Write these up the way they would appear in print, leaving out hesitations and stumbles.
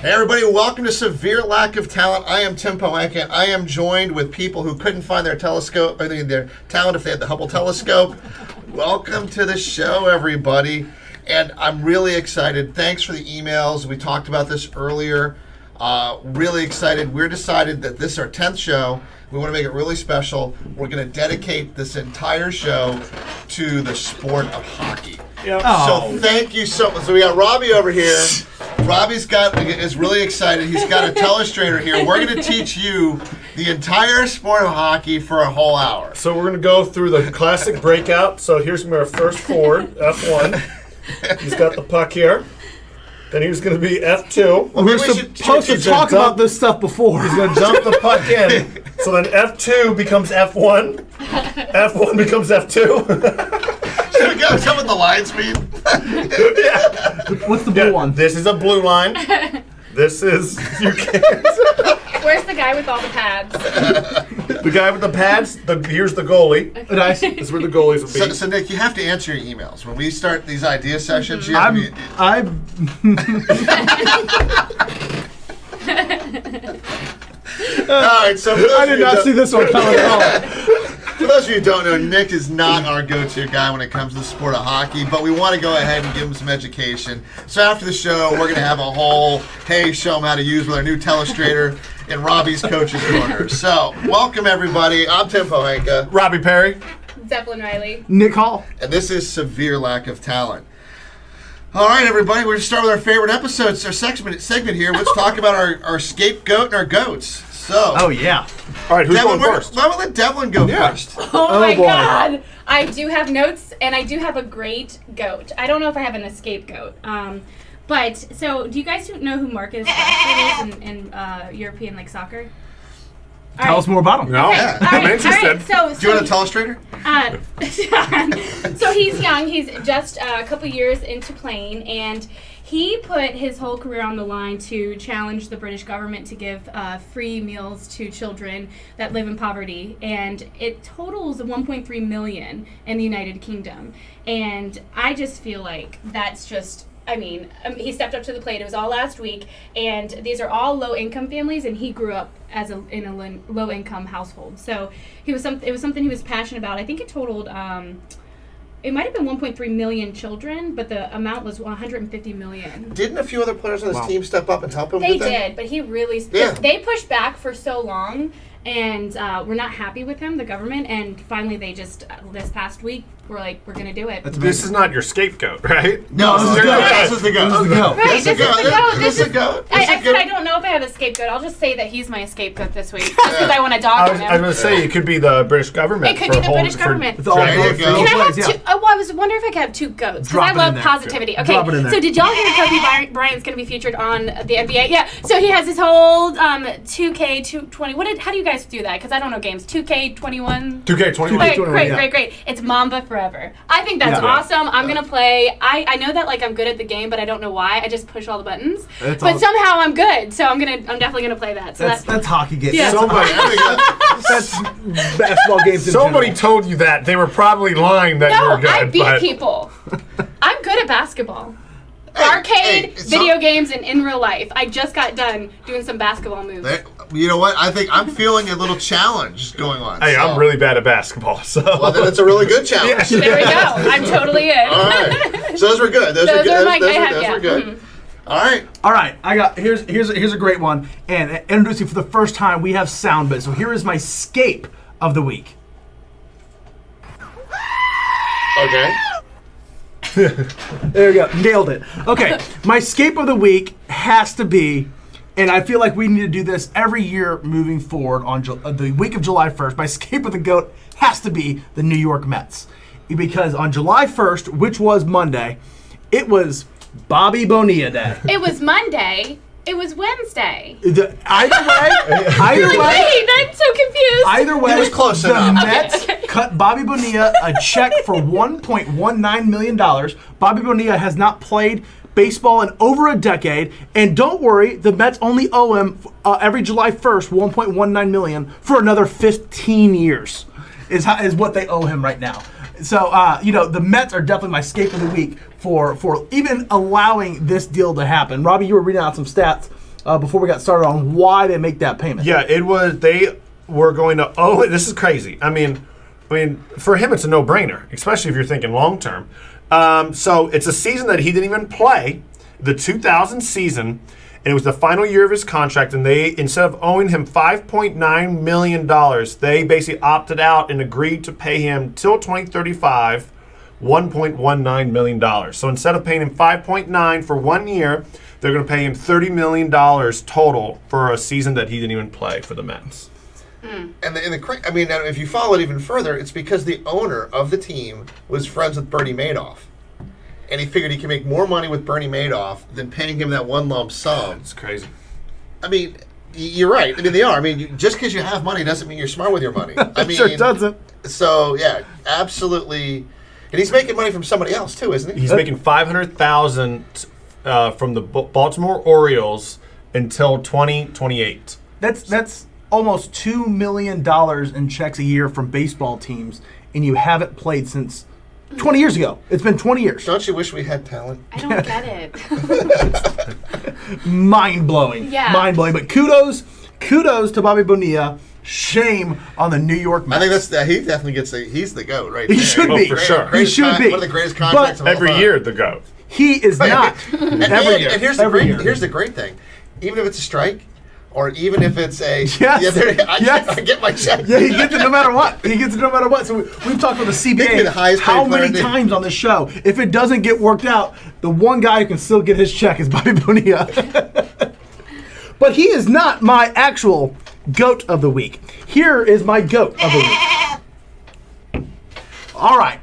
Hey everybody, welcome to Severe Lack of Talent. I am Tim Pohanka. I am joined with people who couldn't find their telescope, their talent if they had the Hubble telescope. Welcome to the show, everybody. And I'm really excited. Thanks for the emails. We talked about this earlier. Really excited. We're decided that this is our 10th show. We want to make it really special. We're going to dedicate this entire show to the sport of hockey. Yep. So thank you so much. So we got Robbie over here. Robbie's is really excited. He's got a telestrator here. We're going to teach you the entire sport of hockey for a whole hour. So we're going to go through the classic breakout. So here's our first forward, F1. He's got the puck here. Then he's going to be F2. Well, we're supposed to talk about this stuff before. He's going to dump the puck in. So then F2 becomes F1. F1 becomes F2. Should we go tell what the lines mean? Yeah. What's the blue one? This is a blue line. This is... You can't. Where's the guy with all the pads? The guy with the pads, here's the goalie. Nice. This is where the goalies will be. So Nick, you have to answer your emails. When we start these idea sessions, you have to be... All right, so I did not see this one coming at all. For those of you who don't know, Nick is not our go-to guy when it comes to the sport of hockey, but we want to go ahead and give him some education. So after the show, we're going to have a whole, show him how to use with our new telestrator in Robbie's Coach's Corner. So, welcome everybody. I'm Tim Pohanka. Robbie Perry. Zeppelin Riley. Nick Hall. And this is Severe Lack of Talent. All right, everybody, we're going to start with our favorite episodes, our segment here. Let's talk about our scapegoat and our goats. So, Oh, yeah. All right, who's Devlin, going first? why don't we let Devlin go first? Oh my boy. God. I do have notes, and I do have a great goat. I don't know if I have an escape goat. But, so, do you guys know who Marcus Rashford is in European soccer? Tell us more about him. No, Okay, I'm interested. So, Do you want a telestrator? so he's young. He's just a couple years into playing, and he put his whole career on the line to challenge the British government to give free meals to children that live in poverty, and it totals 1.3 million in the United Kingdom. And I just feel like that's just... he stepped up to the plate. It was all last week, and these are all low-income families, and he grew up in a low-income household. So it was something he was passionate about. I think it totaled, it might have been 1.3 million children, but the amount was 150 million. Didn't a few other players on his team step up and help him They with that? did, but he really... Yeah. They pushed back for so long, and we're not happy with him, the government, and finally they just, this past week, we're like, we're going to do it. This is not your scapegoat, right? No, this is the goat. This is the goat. This is the goat. Right, This is the goat. This is the goat. I said I don't know if I have a scapegoat. I'll just say that he's my scapegoat this week, just because I want to dog on I was him. going to say, it could be the British government. It could be the British government. It's all There you go. Can I have yeah. two? Oh, well, I was wondering if I could have two goats, because Drop I it in love there. positivity. Okay, Drop it in there. so did y'all hear Kobe Bryant's going to be featured on the NBA? Yeah, so he has his whole 2K20. How do you guys do that? Because I don't know games. 2K21? 2K21. Okay, great. It's Mamba Forever. I think that's Yeah. awesome. I'm going to play. I know that I'm good at the game, but I don't know why. I just push all the buttons. That's But all- somehow I'm good, so I'm definitely going to play that. So That's hockey games. Yeah. Somebody, That's basketball games in somebody general. told you that. They were probably lying that you No, were good. I beat but people. I'm good at basketball. Arcade, hey, video games, and in real life. I just got done doing some basketball moves. You know what? I think I'm feeling a little challenge going on. Hey, so. I'm really bad at basketball, so... Well, then it's a really good challenge. There we go. I'm totally in. All right. So those were good. Those were good. Those were good. Mm-hmm. All right. All right, I got here's a great one, and introducing for the first time we have sound bits. So here is my scape of the week. Okay. There we go, nailed it. Okay, my scape of the week has to be, and I feel like we need to do this every year moving forward on the week of July 1st. My scape of the goat has to be the New York Mets, because on July 1st, which was Monday, it was Bobby Bonilla Day. It was Monday. It was Wednesday. Either way, Wait, I'm so confused. Either way, It was close the enough. Mets cut Bobby Bonilla a check for $1.19 million. Bobby Bonilla has not played baseball in over a decade, and don't worry, the Mets only owe him every July 1st $1.19 million for another 15 years. Is what they owe him right now. So the Mets are definitely my scape of the week for even allowing this deal to happen. Robbie, you were reading out some stats before we got started on why they make that payment. Yeah, it was. They were going to. Oh, this is crazy. I mean, for him, it's a no-brainer, especially if you're thinking long term. So it's a season that he didn't even play, the 2000 season, and it was the final year of his contract. And they, instead of owing him $5.9 million, they basically opted out and agreed to pay him till 2035. $1.19 million. So instead of paying him $5.9 for 1 year, they're going to pay him $30 million total for a season that he didn't even play for the Mets. And I mean, if you follow it even further, it's because the owner of the team was friends with Bernie Madoff. And he figured he could make more money with Bernie Madoff than paying him that one lump sum. It's crazy. I mean, you're right. I mean, they are. I mean, just because you have money doesn't mean you're smart with your money. I mean, Sure doesn't. So, yeah, absolutely. And he's making money from somebody else, too, isn't he? He's making $500,000 from the Baltimore Orioles until 2028. That's almost $2 million in checks a year from baseball teams, and you haven't played since 20 years ago. It's been 20 years. Don't you wish we had talent? I don't get it. Mind-blowing. Yeah. Mind-blowing. But kudos to Bobby Bonilla. Shame on the New York Mets. I think he definitely gets he's the GOAT right He there. should Oh, be. for sure. He should be. One of the greatest contracts of all Every time. year, the GOAT. He is not. Every year. And here's the great thing. Even if it's a strike, or even if it's a I get my check. Yeah, he gets it no matter what. So we've talked about the He can be CBA the highest how paid player many in the- times on the show. If it doesn't get worked out, the one guy who can still get his check is Bobby Bonilla. But he is not my actual GOAT of the week. Here is my GOAT of the week. All right.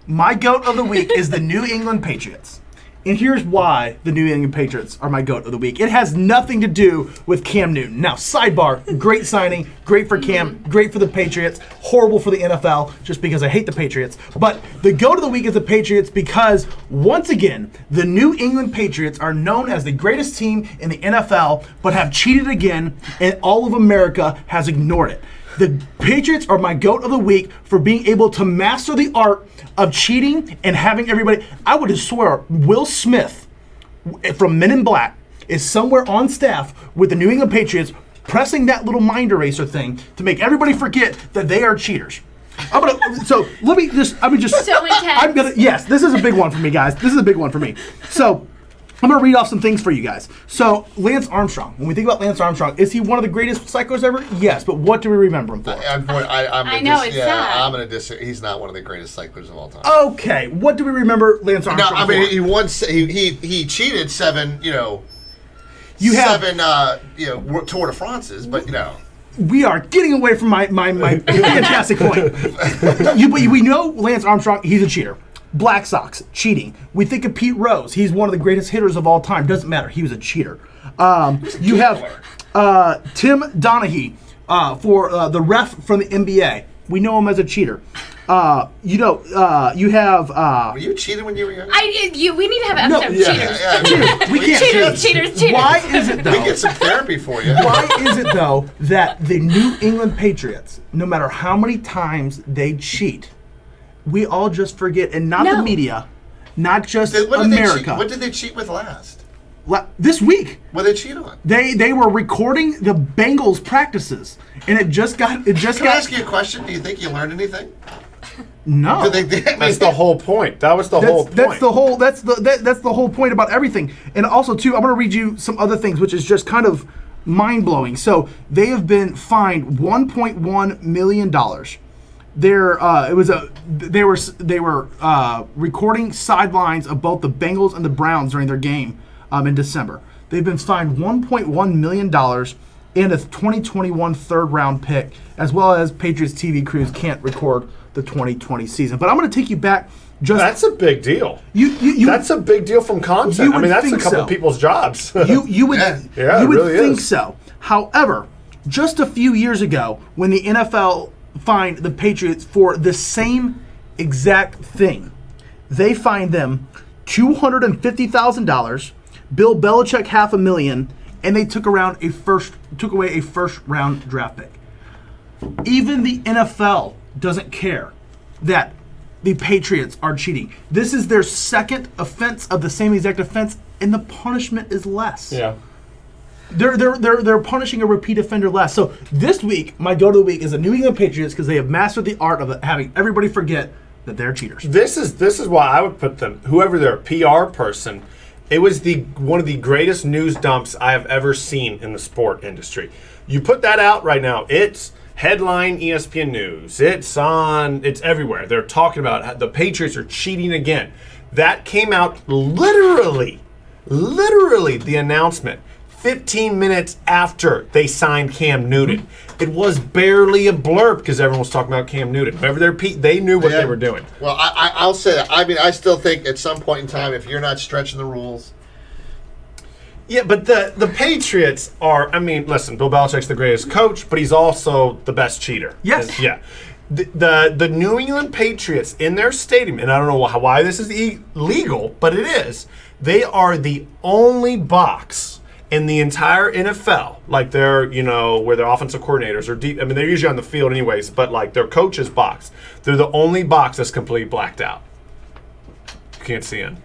My GOAT of the week is the New England Patriots. And here's why the New England Patriots are my GOAT of the week. It has nothing to do with Cam Newton. Now, sidebar, great signing, great for Cam, great for the Patriots, horrible for the NFL, just because I hate the Patriots. But the GOAT of the week is the Patriots because, once again, the New England Patriots are known as the greatest team in the NFL, but have cheated again, and all of America has ignored it. The Patriots are my GOAT of the week for being able to master the art of cheating and having everybody. I would swear Will Smith from Men in Black is somewhere on staff with the New England Patriots pressing that little mind eraser thing to make everybody forget that they are cheaters. So intense. Yes, this is a big one for me, guys. This is a big one for me. So I'm going to read off some things for you guys. So, Lance Armstrong. When we think about Lance Armstrong, is he one of the greatest psychos ever? Yes, but what do we remember him for? I'm going to disagree. He's not one of the greatest cyclists of all time. Okay, what do we remember Lance Armstrong No, I mean for? he cheated seven Tour de France's, but we are getting away from my fantastic point. We know Lance Armstrong, he's a cheater. Black Sox, cheating. We think of Pete Rose. He's one of the greatest hitters of all time. Doesn't matter. He was a cheater. You have Tim Donaghy for the ref from the NBA. We know him as a cheater. You have... Were you cheating when you were young? We need to have an episode of cheaters. Cheaters. We can't Cheaters. Why is it, though? We get some therapy for you. Why is it, though, that the New England Patriots, no matter how many times they cheat, we all just forget, and not the media, not just America. What did they cheat with last? This week. What did they cheat on? They were recording the Bengals practices, and it just got. Can I ask you a question? Do you think you learned anything? No. That's the whole point. That was the whole point. That's the whole point about everything. And also, too, I'm going to read you some other things, which is just kind of mind blowing. So they have been fined $1.1 million. They were recording sidelines of both the Bengals and the Browns during their game in December. They've been fined $1.1 million and a 2021 third round pick, as well as Patriots TV crews can't record the 2020 season. But I'm going to take you back. That's a big deal. That's a big deal from content. I mean, that's a couple of people's jobs. You would really think is. so. However, just a few years ago, when the NFL fined the Patriots for the same exact thing, they fined them $250,000, Bill Belichick $500,000, and they took away a first round draft pick. Even the NFL doesn't care that the Patriots are cheating. This is their second offense of the same exact offense, and the punishment is less. Yeah. They're punishing a repeat offender less. So this week, my go to the week is the New England Patriots because they have mastered the art of having everybody forget that they're cheaters. This is why I would put them, whoever their PR person, it was one of the greatest news dumps I have ever seen in the sport industry. You put that out right now, it's headline ESPN News. It's everywhere. They're talking about how the Patriots are cheating again. That came out literally the announcement 15 minutes after they signed Cam Newton. It was barely a blurb because everyone was talking about Cam Newton. Whoever they knew what they were doing. Well, I'll say that. I mean, I still think at some point in time, if you're not stretching the rules. Yeah, but the Patriots are, I mean, listen, Bill Belichick's the greatest coach, but he's also the best cheater. Yes. And, yeah. The New England Patriots in their stadium, and I don't know why this is illegal, but it is, they are the only box in the entire NFL, like they're, where their offensive coordinators are deep. I mean, they're usually on the field anyways, but like their coach's box, they're the only box that's completely blacked out. You can't see in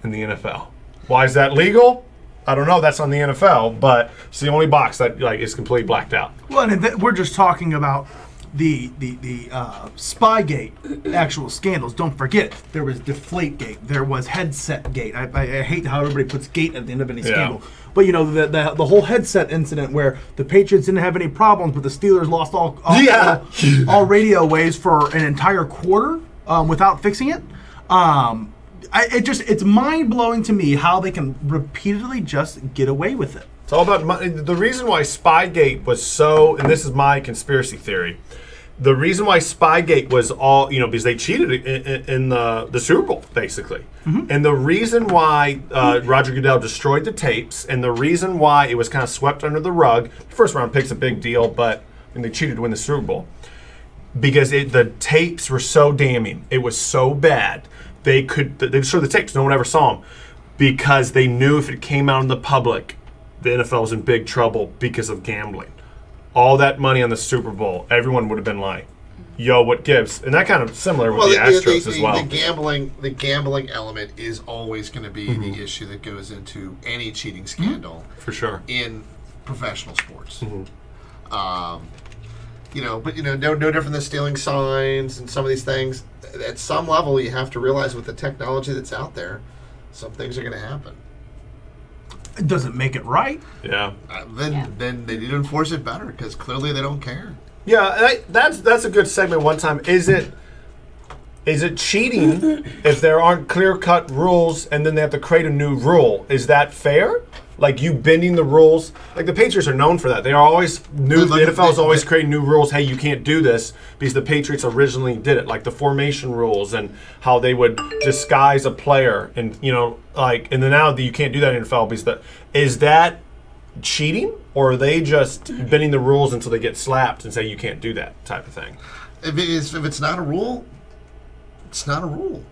the NFL. Why is that legal? I don't know. That's on the NFL, but it's the only box that is completely blacked out. Well, and we're just talking about the Spygate actual scandals. Don't forget, there was Deflategate. There was Headset Gate. I hate how everybody puts gate at the end of any scandal. But the whole headset incident where the Patriots didn't have any problems, but the Steelers lost all radio waves for an entire quarter without fixing it. It's mind blowing to me how they can repeatedly just get away with it. It's all about money. The reason why Spygate was so, and this is my conspiracy theory, the reason why Spygate was all, because they cheated in the Super Bowl, basically. Mm-hmm. And the reason why Roger Goodell destroyed the tapes, and the reason why it was kind of swept under the rug, first round pick's a big deal, but they cheated to win the Super Bowl. Because the tapes were so damning. It was so bad. They destroyed the tapes. No one ever saw them. Because they knew if it came out in the public, the NFL was in big trouble because of gambling. All that money on the Super Bowl, everyone would have been like, yo, what gives? And that kind of similar with the Astros as well. The gambling element is always going to be the issue that goes into any cheating scandal. For sure. In professional sports. Mm-hmm. But no different than stealing signs and some of these things. At some level, you have to realize with the technology that's out there, some things are going to happen. It doesn't make it right. Yeah. Then they need to enforce it better because clearly they don't care. Yeah, that's a good segment. One time, is it cheating if there aren't clear-cut rules and then they have to create a new rule? Is that fair? Like you bending the rules, like the Patriots are known for that. They are always the NFL is always creating new rules. Hey, you can't do this because the Patriots originally did it, like the formation rules and how they would disguise a player, and and then now you can't do that in the NFL because is that cheating, or are they just bending the rules until they get slapped and say you can't do that type of thing? If it's not a rule, it's not a rule.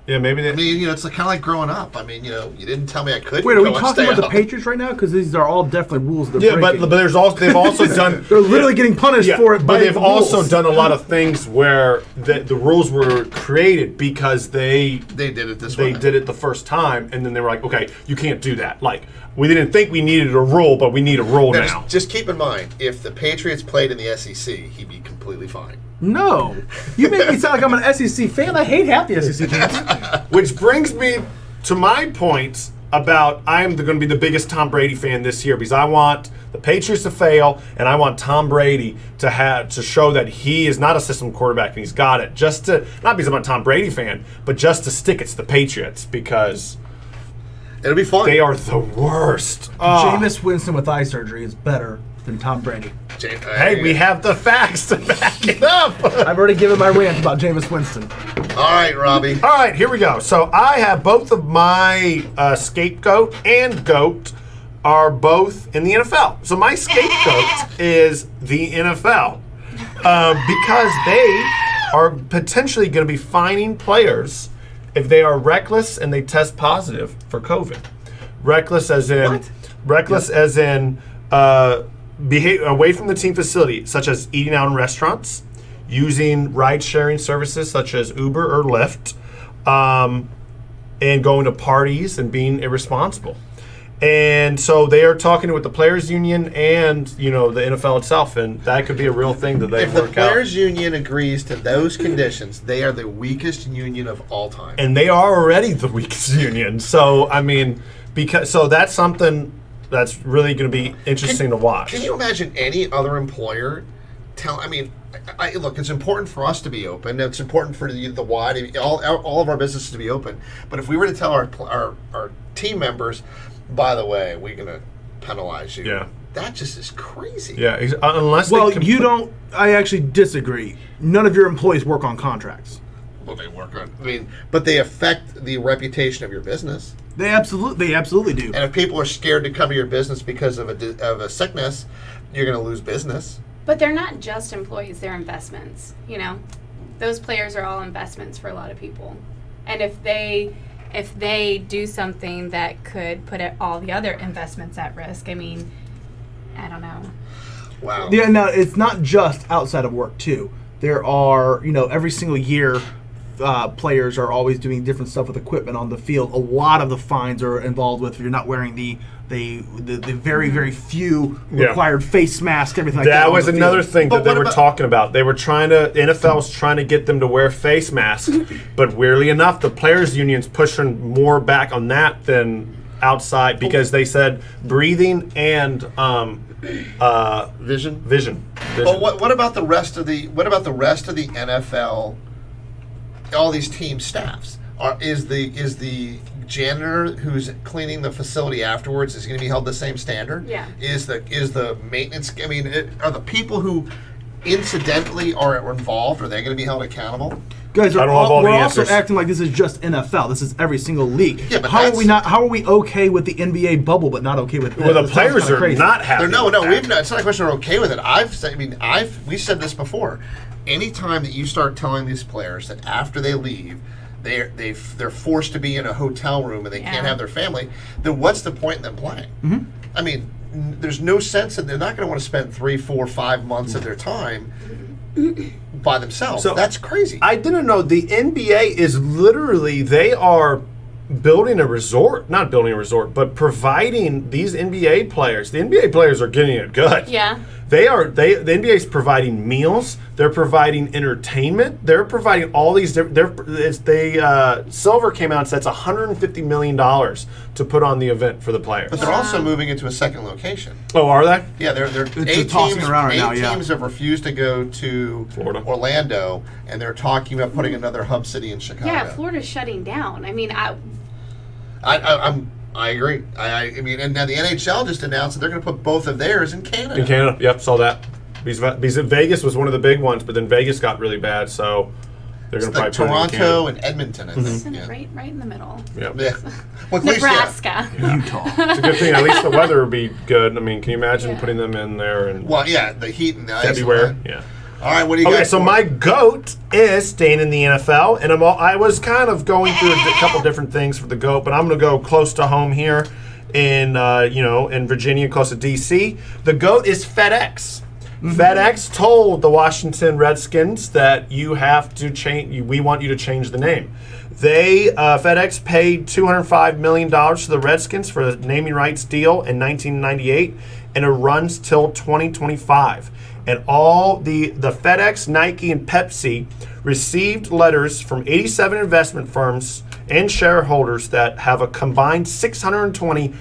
Yeah, maybe. It's kind of like growing up. I mean, you didn't tell me I couldn't. Wait, are we talking about the Patriots right now? Because these are all definitely rules they're breaking. But they've also done. They're literally getting punished for it. But they've also done a lot of things where the rules were created because they did it this way. They did it the first time, and then they were like, okay, you can't do that. Like we didn't think we needed a rule, but we need a rule now. Just keep in mind, if the Patriots played in the SEC, he'd be completely fine. No. You make me sound like I'm an SEC fan. I hate half the SEC fans. Which brings me to my point about I am going to be the biggest Tom Brady fan this year because I want the Patriots to fail and I want Tom Brady to show that he is not a system quarterback and he's got it. Just to, not because I'm a Tom Brady fan, but just to stick it to the Patriots because it'll be fun. They are the worst. Jameis Winston with eye surgery is better than Tom Brady. Hey, we have the facts to back it up. I've already given my rant about Jameis Winston. All right, Robbie. All right, here we go. So I have both of my scapegoat and goat are both in the NFL. So my scapegoat is the NFL because they are potentially going to be fining players if they are reckless and they test positive for COVID. Reckless as in behave away from the team facility, such as eating out in restaurants, using ride-sharing services such as Uber or Lyft, and going to parties and being irresponsible. And so they are talking with the players union and the NFL itself, and that could be a real thing that they If the work out. players union agrees to those conditions, they are the weakest union of all time. And they are already the weakest union. So that's something that's really going to be interesting to watch. Can you imagine any other employer look, it's important for us to be open. It's important for the wide, all of our businesses to be open. But if we were to tell our team members, by the way, we're going to penalize you. Yeah. That just is crazy. Yeah, unless Well, they you don't. I actually disagree. None of your employees work on contracts. Well, they work on. But they affect the reputation of your business. They absolutely do. And if people are scared to come to your business because of a sickness, you're going to lose business. But they're not just employees; they're investments. Those players are all investments for a lot of people. And if they do something that could put all the other investments at risk, I don't know. Wow. Yeah, now it's not just outside of work too. There are, every single year, players are always doing different stuff with equipment on the field. A lot of the fines are involved with if you're not wearing the very, very few required face mask, everything like that. That on was the another field. thing that But they what were about- talking about. They were NFL was trying to get them to wear face masks, but weirdly enough, the players' union's pushing more back on that than outside because they said breathing and Vision. vision. But what about the rest of the NFL? All these team staffs is the janitor who's cleaning the facility afterwards is going to be held the same standard? Yeah. Is the maintenance? Are the people who incidentally are involved, are they going to be held accountable? Guys, I don't have all we're the also answers. acting like this is just NFL. This is every single league. Yeah, but how that's- are we not? How are we okay with the NBA bubble, but not okay with? Well, the that? That sounds players kinda are crazy. not happy. No, with that. it's not a question we're okay with it. We said this before. Anytime that you start telling these players that after they leave, they're forced to be in a hotel room and they can't have their family, then what's the point in them playing? Mm-hmm. There's no sense that they're not going to want to spend 3, 4, 5 months of their time by themselves. So, that's crazy. I didn't know the NBA is literally they are building a resort, not building a resort, but providing these NBA players. The NBA players are getting it good. Yeah. The NBA is providing meals. They're providing entertainment. They're providing all these different. Silver came out and said it's $150 million to put on the event for the players. but they're also moving into a second location. Oh, are they? Yeah, they're It's tossing around right now, eight yeah. teams have refused to go to Florida. Orlando, and they're talking about putting another hub city in Chicago. Yeah, Florida's shutting down. I agree. And now the NHL just announced that they're going to put both of theirs in Canada. In Canada, yep, saw that. Because Vegas was one of the big ones, but then Vegas got really bad, so they're going It's to like probably put it in Toronto Canada. and Edmonton, I think. Isn't Yeah. it right in the middle? Yep. Yeah. Well, at least, yeah. Nebraska. Utah. It's a good thing. At least the weather would be good. I mean, can you imagine Yeah. putting them in there in Well, yeah, the heat and the ice. and February? that. Yeah. All right, what do you got? Okay, so for my us? GOAT is staying in the NFL, and I was kind of going through a couple different things for the GOAT, but I'm going to go close to home here in in Virginia, close to D.C. The GOAT is FedEx. FedEx told the Washington Redskins that you have to change. We want you to change the name. FedEx paid $205 million to the Redskins for the naming rights deal in 1998, and it runs till 2025. And all the FedEx, Nike, and Pepsi received letters from 87 investment firms and shareholders that have a combined $620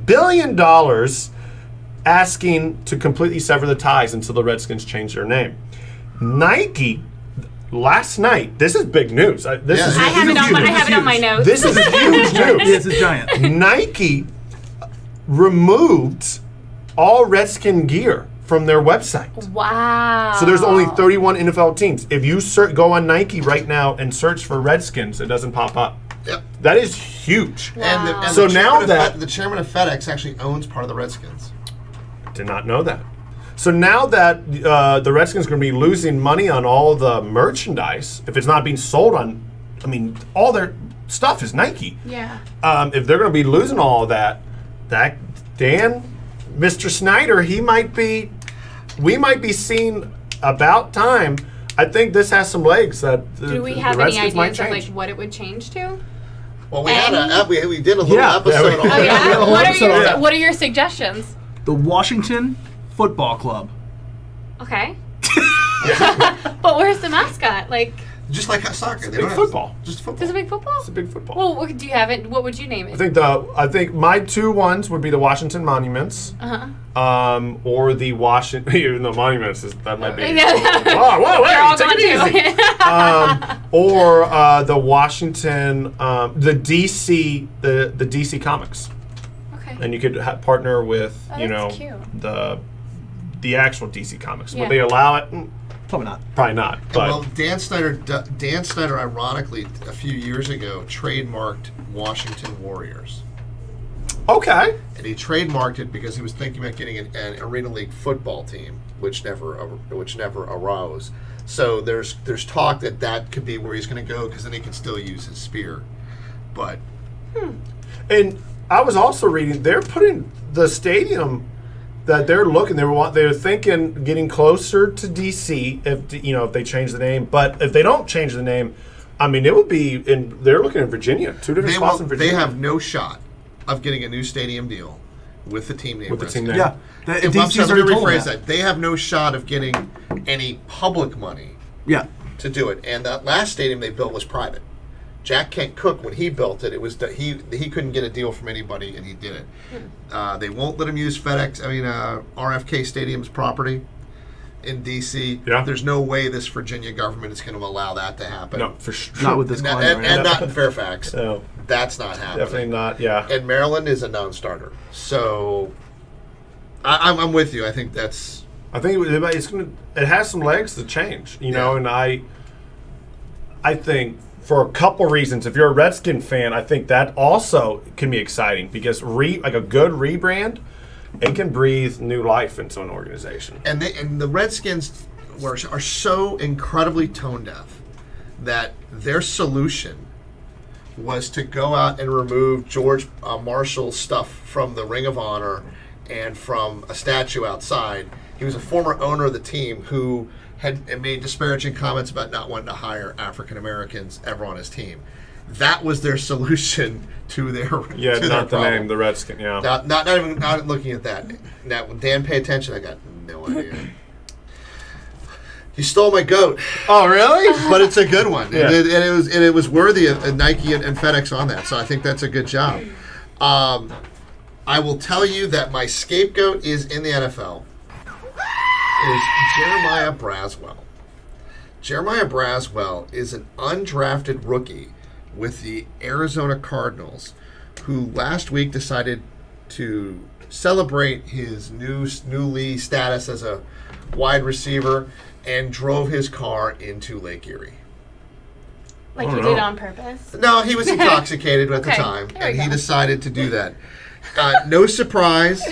billion asking to completely sever the ties until the Redskins change their name. Nike, last night, this is big news. This Yeah. is I have it on my notes. This is huge news. This is giant. Nike removed all Redskin gear from their website. Wow. So there's only 31 NFL teams. If you go on Nike right now and search for Redskins, it doesn't pop up. Yep. That is huge. And the, Wow. and So the now chairman of that- the chairman of FedEx actually owns part of the Redskins. Did not know that. So now that the Redskins are going to be losing money on all the merchandise, if it's not being sold on, all their stuff is Nike. Yeah. If they're going to be losing all of that Mr. Snyder, we might be seeing about time. I think this has some legs that Do we the have any Redskins might ideas of change. what it would change to? Well, we did a little Yeah. episode on Yeah, Oh that. Yeah, yeah. whole What are episode your on that. What are your suggestions? The Washington Football Club. Okay. But where's the mascot? Like, Just like soccer. They big don't have- football. Just football. does it make football? It's a big football. Well, do you have it? What would you name it? I think my two ones would be the Washington Monuments, or the Washington. Even though Monuments that might be. Whoa, They're all take going it easy. to. Or the Washington, the DC, the DC Comics, Okay. and you could partner with that's cute. the actual DC Comics. Yeah. Would they allow it? Probably not. Probably not. But Well, Dan Snyder, ironically, a few years ago, trademarked Washington Warriors. okay. And he trademarked it because he was thinking about getting an Arena League football team, which never arose. So there's talk that could be where he's going to go because then he can still use his spear. But And I was also reading they're putting the stadium that they're looking. They're thinking getting closer to DC if they change the name. But if they don't change the name, I mean it would be in. They're looking in Virginia, two different spots in Virginia. they have no shot of getting a new stadium deal with the team name. With the team Redskins. name. Yeah. If I'm DC's sorry, let me already told them rephrase that. They have no shot of getting any public money Yeah. to do it. And that last stadium they built was private. Jack Kent Cook, when he built it, he couldn't get a deal from anybody, and he did it. They won't let him use RFK Stadium's property in D.C. Yeah. There's no way this Virginia government is going to allow that to happen. No, for sure. Not with this And, climate. and not in Fairfax. No, That's not happening. definitely not. Yeah. And Maryland is a non-starter. So I'm with you. I think that's... I think it's gonna. It has some legs to change, and I think for a couple reasons. If you're a Redskin fan, I think that also can be exciting because like a good rebrand, it can breathe new life into an organization. And the Redskins are so incredibly tone deaf that their solution was to go out and remove George Marshall's stuff from the Ring of Honor and from a statue outside. He was a former owner of the team who had made disparaging comments about not wanting to hire African Americans ever on his team. That was their solution to their Not to the their problem. name, the Redskin. Yeah. Not looking at that. Now, Dan, pay attention. I got no idea. You stole my goat. Oh, really? But it's a good one, Yeah. and it was worthy of Nike and FedEx on that. So I think that's a good job. I will tell you that my scapegoat is in the NFL. Is Jeremiah Braswell. Jeremiah Braswell is an undrafted rookie with the Arizona Cardinals, who last week decided to celebrate his newly status as a wide receiver and drove his car into Lake Erie. Like Oh, you no. did on purpose. No, he was intoxicated at the Okay, time, there we and he go. decided to do that. No surprise,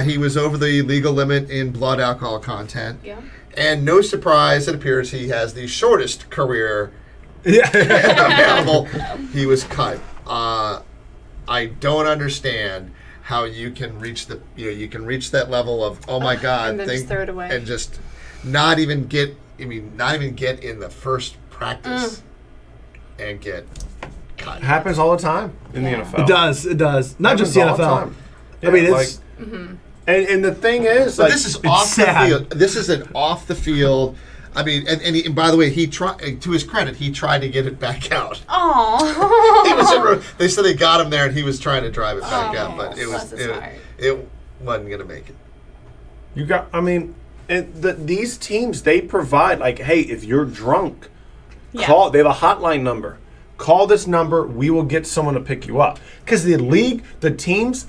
he was over the legal limit in blood alcohol content. Yeah. And no surprise, it appears he has the shortest career Yeah. available. He was cut. I don't understand how you can reach that level of, oh my God, and then just throw it away. and just not even get in the first practice and get cut. It happens all the time in Yeah. the NFL. It does. Not just the Happens all NFL. time. I mean, Yeah, it's and the thing is, But like, this is off sad. the field. This is an off the field. I mean, and by the way, he tried. To his credit, he tried to get it back out. He Oh. was. They said they got him there, and he was trying to drive it back out, but it bless his heart. wasn't gonna make it. you got. I mean, and these teams, they provide, like, hey, if you're drunk, Yeah. call. They have a hotline number. Call this number. We will get someone to pick you up. Because the league, the teams,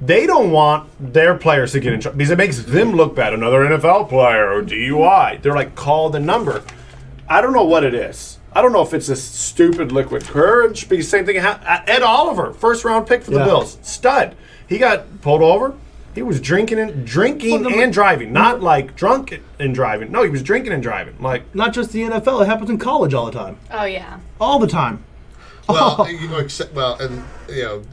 they don't want their players to get in trouble because it makes them look bad. Another NFL player or DUI. They're like, call the number. I don't know what it is. I don't know if it's this stupid liquid courage. Because same thing. Ed Oliver, first round pick for the Yeah. Bills, stud. He got pulled over. He was drinking and driving, not like drunk and driving. No, he was drinking and driving. Like, not just the NFL. It happens in college all the time. Oh yeah. All the time. Well, and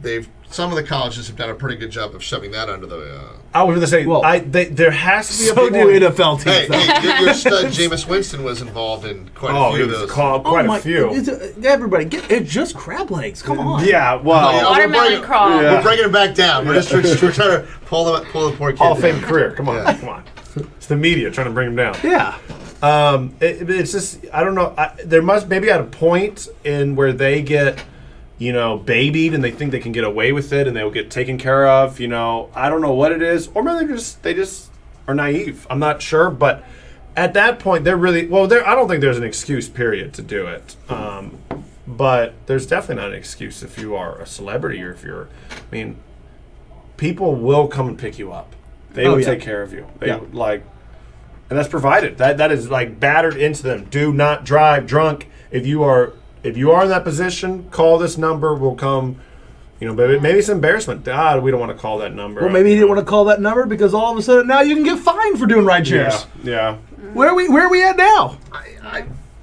they've some of the colleges have done a pretty good job of shoving that under the. I was going to say, Well, there has to be a So do point. NFL teams. Hey, though. your stud Jameis Winston was involved in quite a Oh, few he of was those. called quite a few. Everybody, it's just crab legs. Come on. Yeah, well, Yeah, Watermelon crawl. Yeah. We're bringing it back down. We're trying to pull the poor kid Hall of Fame down. career. Come on, Yeah. come on. It's the media trying to bring him down. Yeah. It's just, I don't know. There must maybe at a point in where they get, babied and they think they can get away with it and they'll get taken care of. I don't know what it is, or maybe they just are naive. I'm not sure, but at that point they're really I don't think there's an excuse period to do it. But there's definitely not an excuse if you are a celebrity or if you're. I mean, people will come and pick you up. They will take care of you. They Yeah. and that's provided. That is like battered into them. Do not drive drunk. If you are in that position, call this number. We'll come. Maybe it's embarrassment. We don't want to call that number. Well, maybe he didn't want to call that number because all of a sudden now you can get fined for doing ride shares. Yeah. Where are we at now?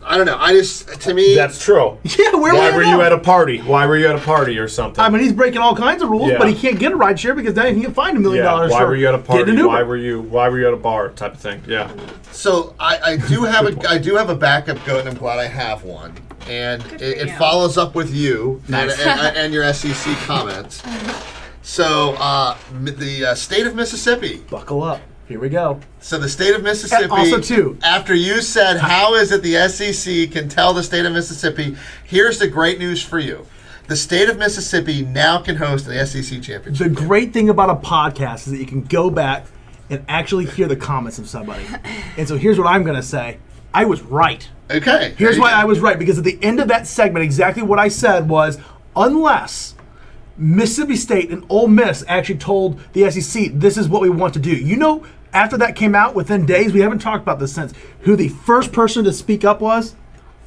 I don't know. To me, That's true. Yeah, where Why are were we you at at a party? Why were you at a party or something? I mean, he's breaking all kinds of rules, Yeah. but he can't get a ride share because then he can get fined $1 million. Why for were you at a party? getting an Uber. Why were you at a bar? Type of thing. Yeah. So I do have a backup goat, and I'm glad I have one. And it you. follows up with you Nice. and your SEC comments. So the state of Mississippi. Buckle up. Here we go. So the state of Mississippi. Also, too. After you said, how is it the SEC can tell the state of Mississippi? Here's the great news for you. The state of Mississippi now can host the SEC championship. The great thing about a podcast is that you can go back and actually hear the comments of somebody. And so here's what I'm going to say. I was right. Okay. Here's why I was right, because at the end of that segment, exactly what I said was, unless Mississippi State and Ole Miss actually told the SEC, this is what we want to do. After that came out, within days, we haven't talked about this since, who the first person to speak up was?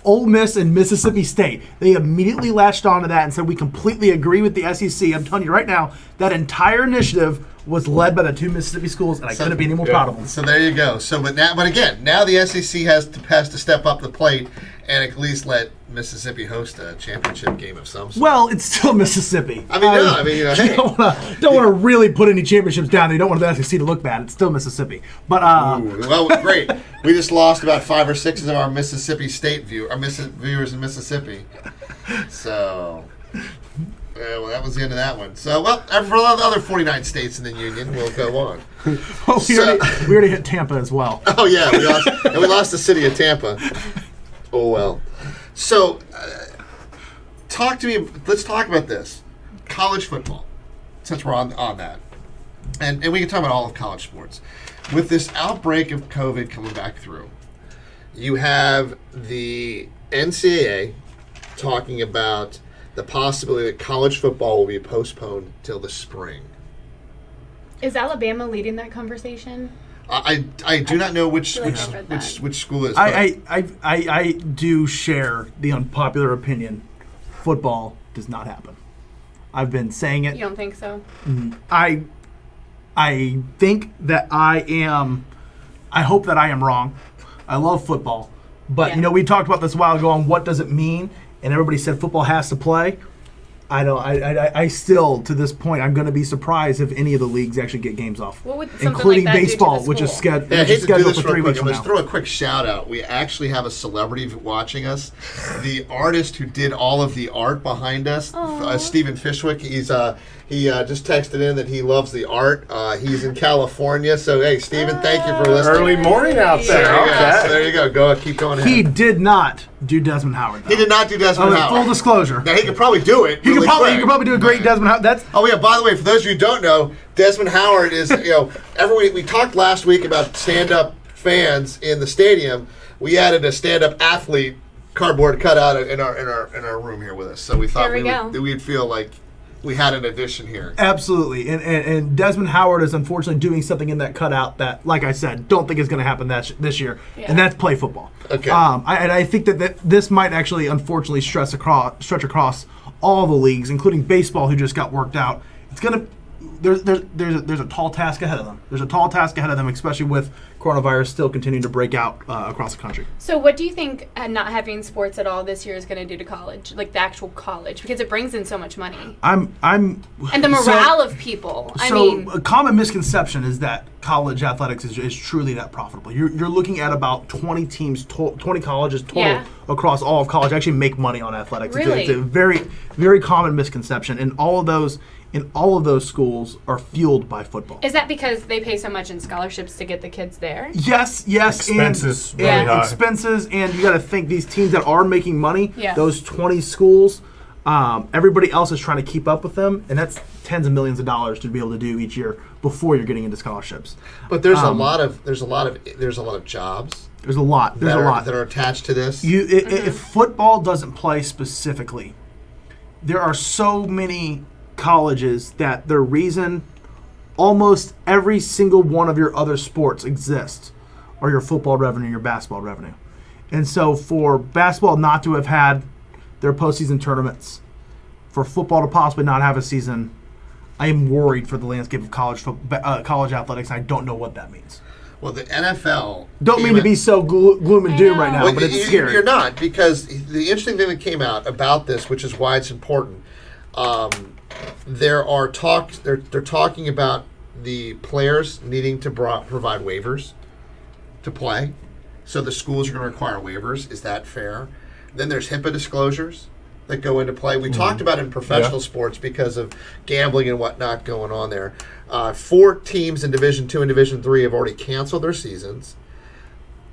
Ole Miss and Mississippi State. They immediately latched onto that and said, we completely agree with the SEC. I'm telling you right now, that entire initiative was led by the two Mississippi schools, and I couldn't be any more proud of them. So there you go. So, but again, now the SEC has to step up the plate and at least let Mississippi host a championship game of some sort. Well, it's still Mississippi. Hey. Don't want to really put any championships down. You don't want the SEC to look bad. It's still Mississippi. But Well, great. We just lost about 5 or 6 of our Mississippi State viewers in Mississippi. So, well, that was the end of that one. So, well, for the other 49 states in the union, we'll go on. we already hit Tampa as well. Oh yeah, we lost the city of Tampa. Oh well. So, talk to me. Let's talk about this college football, since we're on that, and we can talk about all of college sports. With this outbreak of COVID coming back through, you have the NCAA talking about the possibility that college football will be postponed till the spring. Is Alabama leading that conversation? I do not know which feel like I've read that. which school it is. but- I do share the unpopular opinion. Football does not happen. I've been saying it. You don't think so? I think that I hope that I am wrong. I love football. But, Yeah. we talked about this a while ago on what does it mean, and everybody said football has to play. I still, to this point, I'm going to be surprised if any of the leagues actually get games off. What would something including like that do to baseball, the which is school? scheduled Yeah, I hate to do for this 3 real quick. weeks I'm from going now. to throw a quick shout out. We actually have a celebrity watching us. The artist who did all of the art behind us, Stephen Fishwick. He just texted in that he loves the art. He's in California, so hey, Stephen, thank you for listening. Early morning out There there. you go. Okay. So there you go. Go keep going ahead. He did not do Desmond Howard, though. He did not do Desmond Howard. Full disclosure. Now he could probably do it. He could really probably quick. do a great Desmond Howard. That's Oh yeah, by the way, for those of you who don't know, Desmond Howard is, we talked last week about stand-up fans in the stadium. We added a stand-up athlete cardboard cutout in our room here with us. So we thought There we go. we'd feel like we had an addition here. absolutely. And Desmond Howard is unfortunately doing something in that cutout that, like I said, don't think is going to happen this year. Yeah. And that's play football. Okay. I think that this might actually, unfortunately, stretch across all the leagues, including baseball, who just got worked out. It's going to. there's a tall task ahead of them. There's a tall task ahead of them, especially with coronavirus still continuing to break out across the country. So what do you think not having sports at all this year is going to do to college, like the actual college, because it brings in so much money And the morale of people. I So mean, a common misconception is that college athletics is truly that profitable. You're looking at about 20 teams, 20 colleges total Yeah. across all of college actually make money on athletics. Really? It's a very, very common misconception, and all of those schools are fueled by football. is that because they pay so much in scholarships to get the kids there? Yes, Expenses and, really and high. expenses, and you got to think these teams that are making money, Yeah. those 20 schools, everybody else is trying to keep up with them, and that's tens of millions of dollars to be able to do each year before you're getting into scholarships. But there's a lot of jobs There's a lot. There's that a are, lot. that are attached to this. If football doesn't play specifically, there are so many colleges that the reason almost every single one of your other sports exists are your football revenue, your basketball revenue. And so for basketball not to have had their postseason tournaments, for football to possibly not have a season, I am worried for the landscape of college athletics, and I don't know what that means. Well, the NFL Don't mean to be so gloom and doom right now, Well, but it's scary. You're not, because the interesting thing that came out about this, which is why it's important, there are talks. They're talking about the players needing to provide waivers to play, so the schools are going to require waivers. Is that fair? Then there's HIPAA disclosures that go into play. We talked about it in professional sports because of gambling and whatnot going on there. 4 teams in Division II and Division III have already canceled their seasons.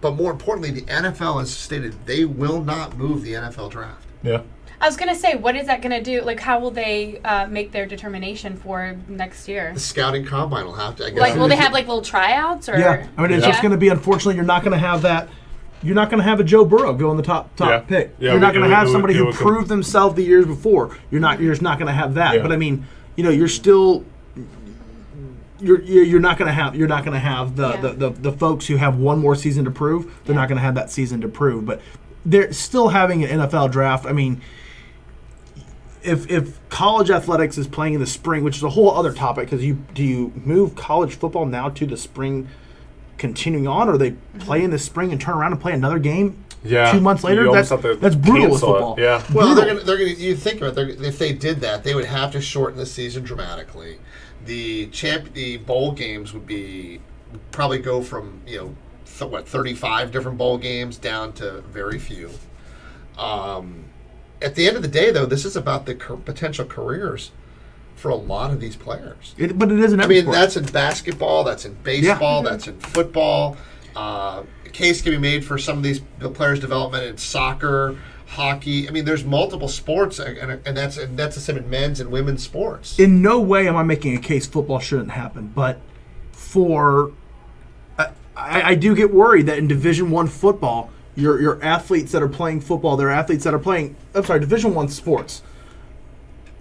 But more importantly, the NFL has stated they will not move the NFL draft. Yeah. I was going to say, what is that going to do? Like, how will they make their determination for next year? The scouting combine will have to, I guess. Like, will they have like little tryouts? Or Yeah, I mean, it's just going to be, unfortunately, you're not going to have that. You're not going to have a Joe Burrow go in the top Yeah. pick. Yeah, You're not going to have somebody it who would proved themselves the years before. You're just not going to have that. Yeah. But I mean, you're still. You're not going to have the folks who have one more season to prove. They're not going to have that season to prove. But they're still having an NFL draft. I mean, if college athletics is playing in the spring, which is a whole other topic, because do you move college football now to the spring, continuing on, or they play in the spring and turn around and play another game 2 months later? You almost have to That's brutal with cancel it. football. Yeah. Well, Brutal. they're gonna. You think about it, if they did that, they would have to shorten the season dramatically. The bowl games would probably go from 35 different bowl games down to very few. At the end of the day, though, this is about the potential careers for a lot of these players. But it isn't. I mean, that's in basketball, that's in baseball, Yeah. that's in football. A case can be made for some of these players' development in soccer, hockey. I mean, there's multiple sports, and that's the same in men's and women's sports. In no way am I making a case football shouldn't happen, but I do get worried that in Division I football, your athletes that are playing football, they're athletes that are playing, Division I sports,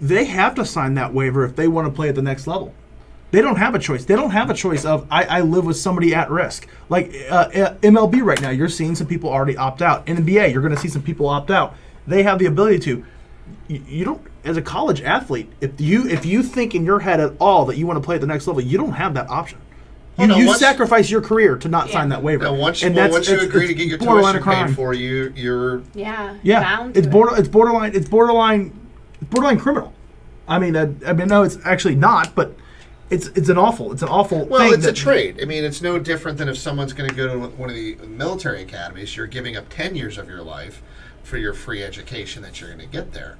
they have to sign that waiver if they want to play at the next level. They don't have a choice. They don't have a choice of, I live with somebody at risk. Like MLB right now, you're seeing some people already opt out. NBA, you're going to see some people opt out. They have the ability to. You don't, as a college athlete, if you think in your head at all that you want to play at the next level, you don't have that option. You sacrifice your career to not sign that waiver. Now, once you it's agree to get your borderline tuition a crime. paid for, you're bound to It's borderline criminal. I mean, no, it's actually not, but it's an awful thing. Well, it's a trade. I mean, it's no different than if someone's going to go to one of the military academies. You're giving up 10 years of your life for your free education that you're going to get there.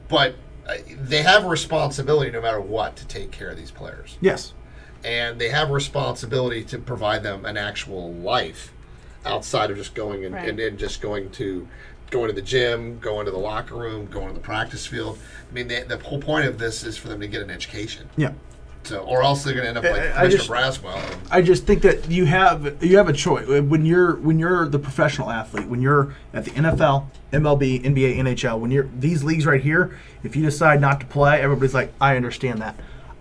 But they have a responsibility, no matter what, to take care of these players. Yes. And they have a responsibility to provide them an actual life outside of just going and just going to the gym, going to the locker room, going to the practice field. I mean, the whole point of this is for them to get an education. Yeah. So, or else they're going to end up like Mr. Braswell. I just think that you have a choice when you're the professional athlete, when you're at the NFL, MLB, NBA, NHL, when you're these leagues right here. If you decide not to play, everybody's like, I understand that.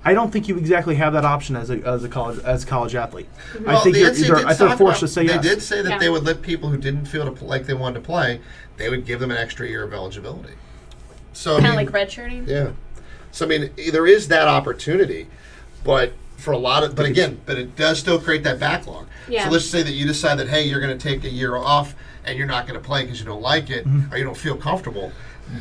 I don't think you exactly have that option as a college athlete. Well, I think they're forced to say yes. They did say that they would let people who didn't feel like they wanted to play, they would give them an extra year of eligibility. So kind of like redshirting. Yeah. So I mean, there is that opportunity. But for a lot of, but it does still create that backlog. Yeah. So let's say that you decide that, hey, you're going to take a year off and you're not going to play because you don't like it or you don't feel comfortable.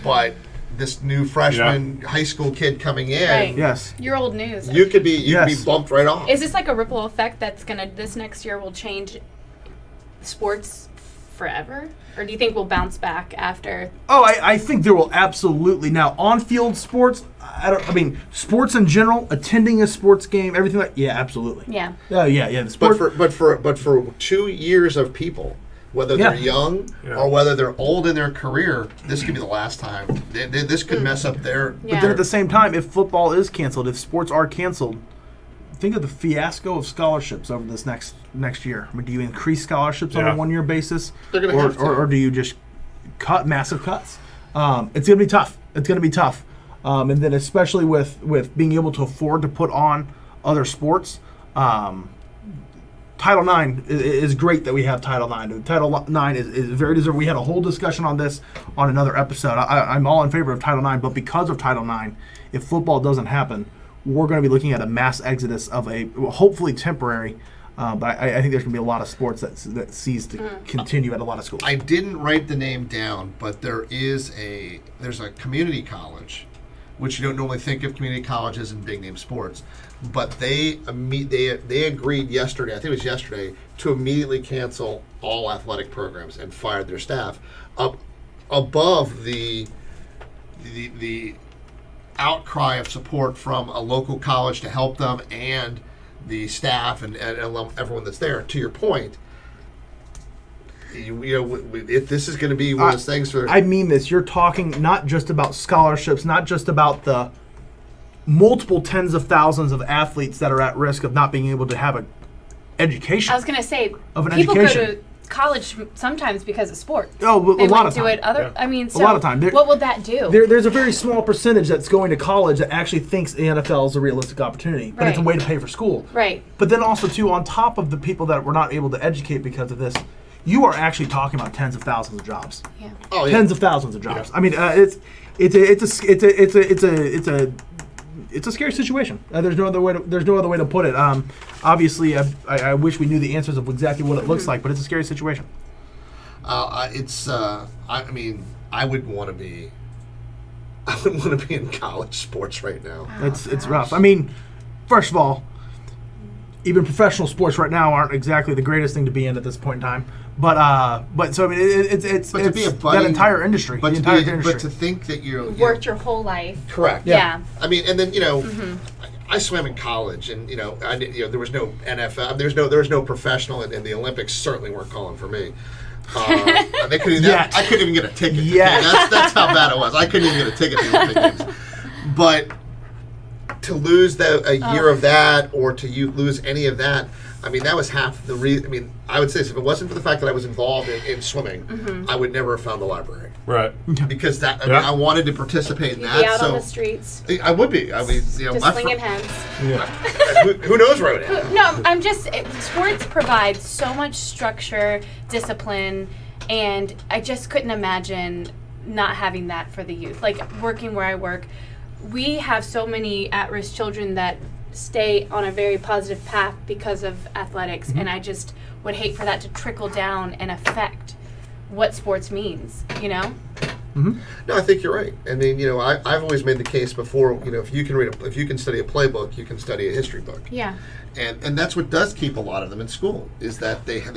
But this new freshman high school kid coming in, Right. Yes. You're old news. you could be Yes. bumped right off. Is this like a ripple effect that's this next year will change sports forever? Or do you think we'll bounce back after? Oh, I think there will absolutely. Now, on-field sports, I mean, sports in general, attending a sports game, everything like, yeah, absolutely. Yeah. Oh, yeah. The sport, But for 2 years of people, whether they're young or whether they're old in their career, this could be the last time. This could mess up their. But then at the same time, if football is canceled, if sports are canceled, think of the fiasco of scholarships over this next year. I mean, do you increase scholarships on a 1-year basis, They're gonna have to. or do you just cut massive cuts? It's going to be tough. It's going to be tough, and then especially with being able to afford to put on other sports. Title IX is great that we have Title IX. Title IX is very deserved. We had a whole discussion on this on another episode. I'm all in favor of Title IX, but because of Title IX, if football doesn't happen, we're going to be looking at a mass exodus of a hopefully temporary, but I think there's going to be a lot of sports that cease to continue at a lot of schools. I didn't write the name down, but there's a community college, which you don't normally think of community colleges in big name sports, but they agreed yesterday, I think it was yesterday, to immediately cancel all athletic programs and fired their staff up above the outcry of support from a local college to help them and the staff and everyone that's there. To your point, this is going to be one of those things where I mean this. You're talking not just about scholarships, not just about the multiple tens of thousands of athletes that are at risk of not being able to have an education. I was going to say, Of an people education. go to college sometimes because of sports. Oh, a They lot might of do time. it other. I mean, so lot of time. what will that do? There's a very small percentage that's going to college that actually thinks the NFL is a realistic opportunity, but it's a Right. way to pay for school. Right. But then also, too, on top of the people that were not able to educate because of this, you are actually talking about tens of thousands of jobs. Yeah. Tens of thousands of jobs. I mean, it's a scary situation. There's no other way to put it. Obviously, I wish we knew the answers of exactly what it looks like, but it's a scary situation. I mean, I wouldn't want to be. I wouldn't want to be in college sports right now. It's rough. I mean, first of all, even professional sports right now aren't exactly the greatest thing to be in at this point in time. But so I mean, it's But to be a that budding- entire industry. But the to, entire be, industry. but to think that you're Worked your whole life. correct. Yeah. I mean, and then I swam in college, and there was no NFL. There was no professional, and the Olympics certainly weren't calling for me. They couldn't. Yet. I couldn't even get a ticket. Yet. That's how bad it was. I couldn't even get a ticket to the Olympic Games. But to lose a year of that, or to lose any of that, I mean, that was half the reason. I mean, I would say this, if it wasn't for the fact that I was involved in swimming, I would never have found the library. Right. Because I mean, I wanted to participate in You'd that. be out so on the streets, I would be. I mean, just my slinging heads. who knows where I would end? No, I'm just. Sports provide so much structure, discipline, and I just couldn't imagine not having that for the youth. Like working where I work, we have so many at-risk children that stay on a very positive path because of athletics, and I just would hate for that to trickle down and affect what sports means, you know? No, I think you're right. I mean, I've always made the case before. If you can study a playbook, you can study a history book. Yeah. And that's what does keep a lot of them in school, is that they know.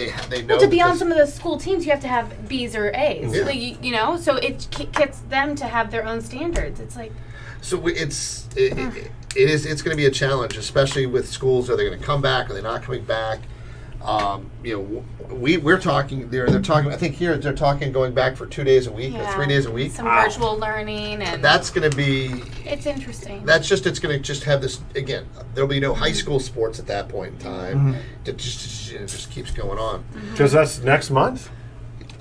Well, to be on because- some of the school teams, you have to have B's or A's. Yeah. Like, so it gets them to have their own standards. It's like, So it's going to be a challenge, especially with schools. Are they going to come back? Are they not coming back? We're talking. They're talking. I think here they're talking going back for 2 days a week or 3 days a week. some virtual learning, and That's going to be. it's interesting. It's going to just have this again. There'll be no high school sports at that point in time. It just keeps going on. Because that's next month.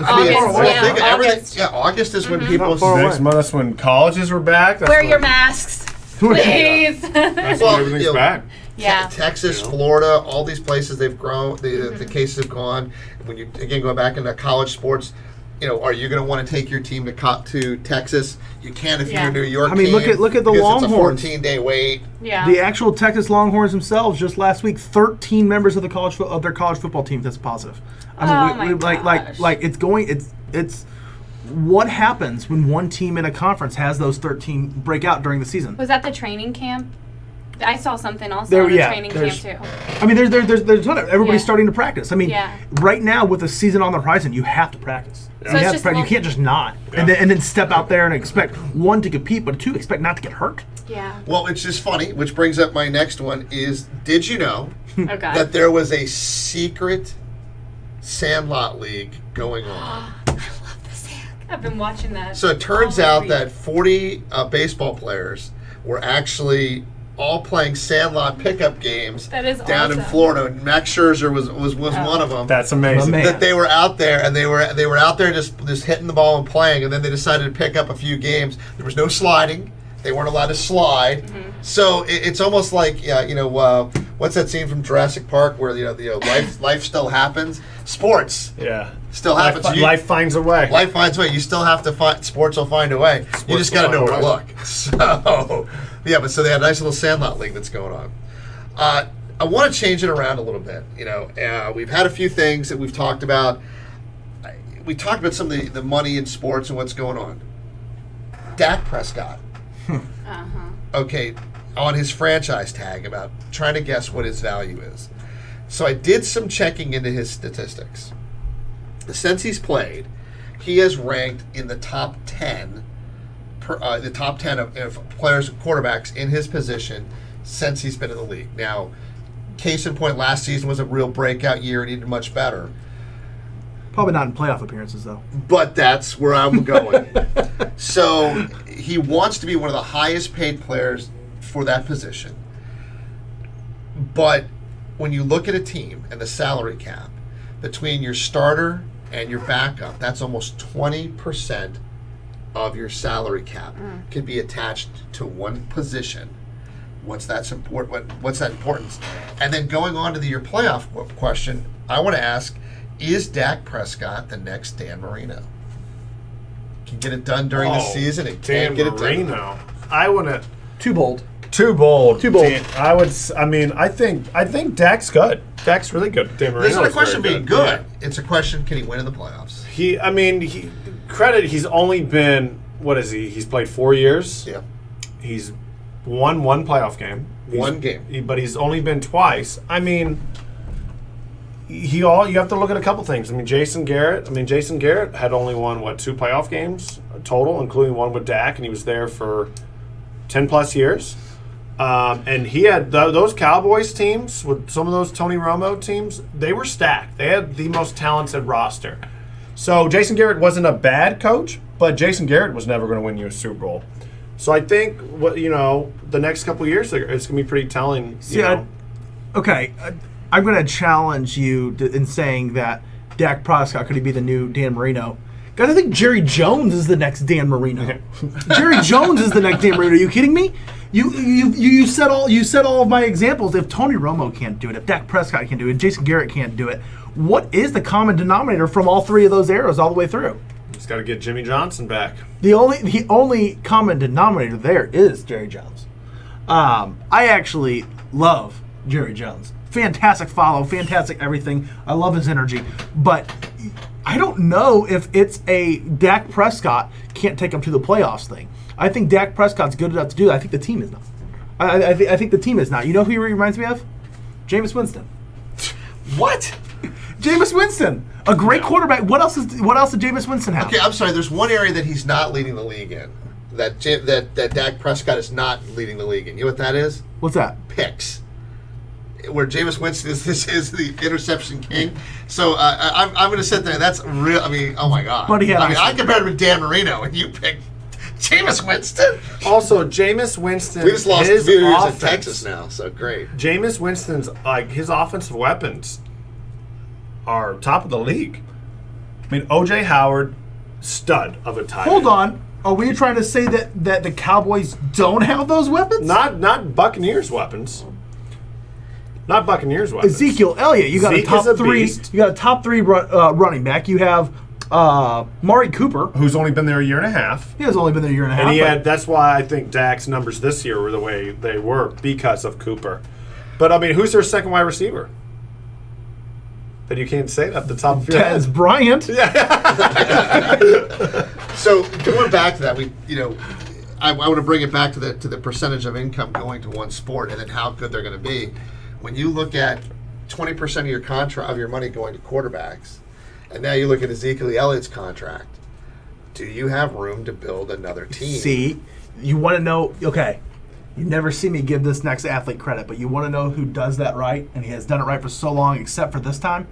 August, August is when people. Next month, that's when colleges were back. That's Wear when, your masks, please. That's Well, when everything's back. Yeah. Texas, Florida, all these places they've grown. The cases have gone. When you again go back into college sports, are you going to want to take your team to Texas? You can if you're a New York I mean, team. look at the because Longhorns. It's a 14-day wait. Yeah. The actual Texas Longhorns themselves, just last week, 13 members of their college football team tested positive. I mean, like it's what happens when one team in a conference has those 13 break out during the season? Was that the training camp? I saw something also in the training camp too. I mean, there's a ton of everybody's Yeah. starting to practice. I mean, Yeah. right now with the season on the horizon, you have to practice. So You it's have to just practice. You can't just not and then step out there and expect one to compete, but two expect not to get hurt. Yeah. Well, it's just funny, which brings up my next one is, did you know Okay. that there was a secret Sandlot League going on? I've been watching that. So it turns all out week. that 40 baseball players were actually all playing Sandlot pickup games That is down in awesome. Florida. And Max Scherzer was one of them. That's amazing. Man. That they were out there and they were out there just hitting the ball and playing, and then they decided to pick up a few games. There was no sliding; they weren't allowed to slide. Mm-hmm. So it's almost like what's that scene from Jurassic Park where life still happens? Sports Yeah. still happens. Life finds a way. Life finds a way. You still have to find. Sports will find a way. You just got to know where to look. So so they had a nice little Sandlot League that's going on. I want to change it around a little bit. We've had a few things that we've talked about. We talked about some of the money in sports and what's going on. Dak Prescott. Okay, on his franchise tag, about trying to guess what his value is. So I did some checking into his statistics. Since he's played, he has ranked in the top 10 of players and quarterbacks in his position since he's been in the league. Now, case in point, last season was a real breakout year and he did much better. Probably not in playoff appearances though. But that's where I'm going. So he wants to be one of the highest paid players for that position. But when you look at a team and the salary cap, between your starter and your backup, that's almost 20% of your salary cap could be attached to one position. What's that importance? And then going on to your playoff question, I want to ask, is Dak Prescott the next Dan Marino? Can get it done during the season and can't get it done. Marino. I want to. Too bold. Too bold. Too bold. I think Dak's good. Dak's really good. Dan Marino's It's not a question of very being good. It's a question, can he win in the playoffs? He's only been, what is he? He's played 4 years. Yeah. He's won one playoff game. One game. But he's only been twice. I mean, you have to look at a couple things. I mean, Jason Garrett had only won, 2 playoff games total, including one with Dak, and he was there for 10 plus years. And he had those Cowboys teams with some of those Tony Romo teams. They were stacked. They had the most talented roster. So Jason Garrett wasn't a bad coach, but Jason Garrett was never going to win you a Super Bowl. So I think the next couple of years it's going to be pretty telling. I'm going to challenge you in saying that Dak Prescott could he be the new Dan Marino? Guys, I think Jerry Jones is the next Dan Marino. Jerry Jones is the next Dan Marino. Are you kidding me? You said all of my examples. If Tony Romo can't do it, if Dak Prescott can't do it, if Jason Garrett can't do it, what is the common denominator from all three of those eras all the way through? Just got to get Jimmy Johnson back. The only common denominator there is Jerry Jones. I actually love Jerry Jones. Fantastic follow, fantastic everything. I love his energy, but I don't know if it's a Dak Prescott can't take him to the playoffs thing. I think Dak Prescott's good enough to do that. I think the team is not. I think the team is not. You know who he reminds me of? Jameis Winston. What? Jameis Winston, a great quarterback. What else did Jameis Winston have? Okay, I'm sorry. There's one area that he's not leading the league in. That Dak Prescott is not leading the league in. You know what that is? What's that? Picks. Where Jameis Winston is the interception king. So I'm going to sit there. That's real. I mean, oh my God. But I compared him to Dan Marino, and you picked Jameis Winston. Also, Jameis Winston. We just lost his 2 years in offense- Texas now, so great. Jameis Winston's his offensive weapons are top of the league. I mean, O.J. Howard, stud of a tight end. Hold on. Are we trying to say that the Cowboys don't have those weapons? Not Buccaneers weapons. Not Buccaneers weapons. Ezekiel Elliott, you got Zeke a top is a three. beast. You got a top 3 running back. You have Mari Cooper, who's only been there a year and a half. he has only been there a year and a half. And he but- had. That's why I think Dak's numbers this year were the way they were because of Cooper. But, I mean, who's their second wide receiver? That you can't say at the top of your Tez head. Bryant. So going back to that, I want to bring it back to the percentage of income going to one sport and then how good they're going to be. When you look at 20% of your contract of your money going to quarterbacks, and now you look at Ezekiel Elliott's contract, do you have room to build another team? See, you want to know, okay, you never see me give this next athlete credit, but you want to know who does that right, and he has done it right for so long except for this time?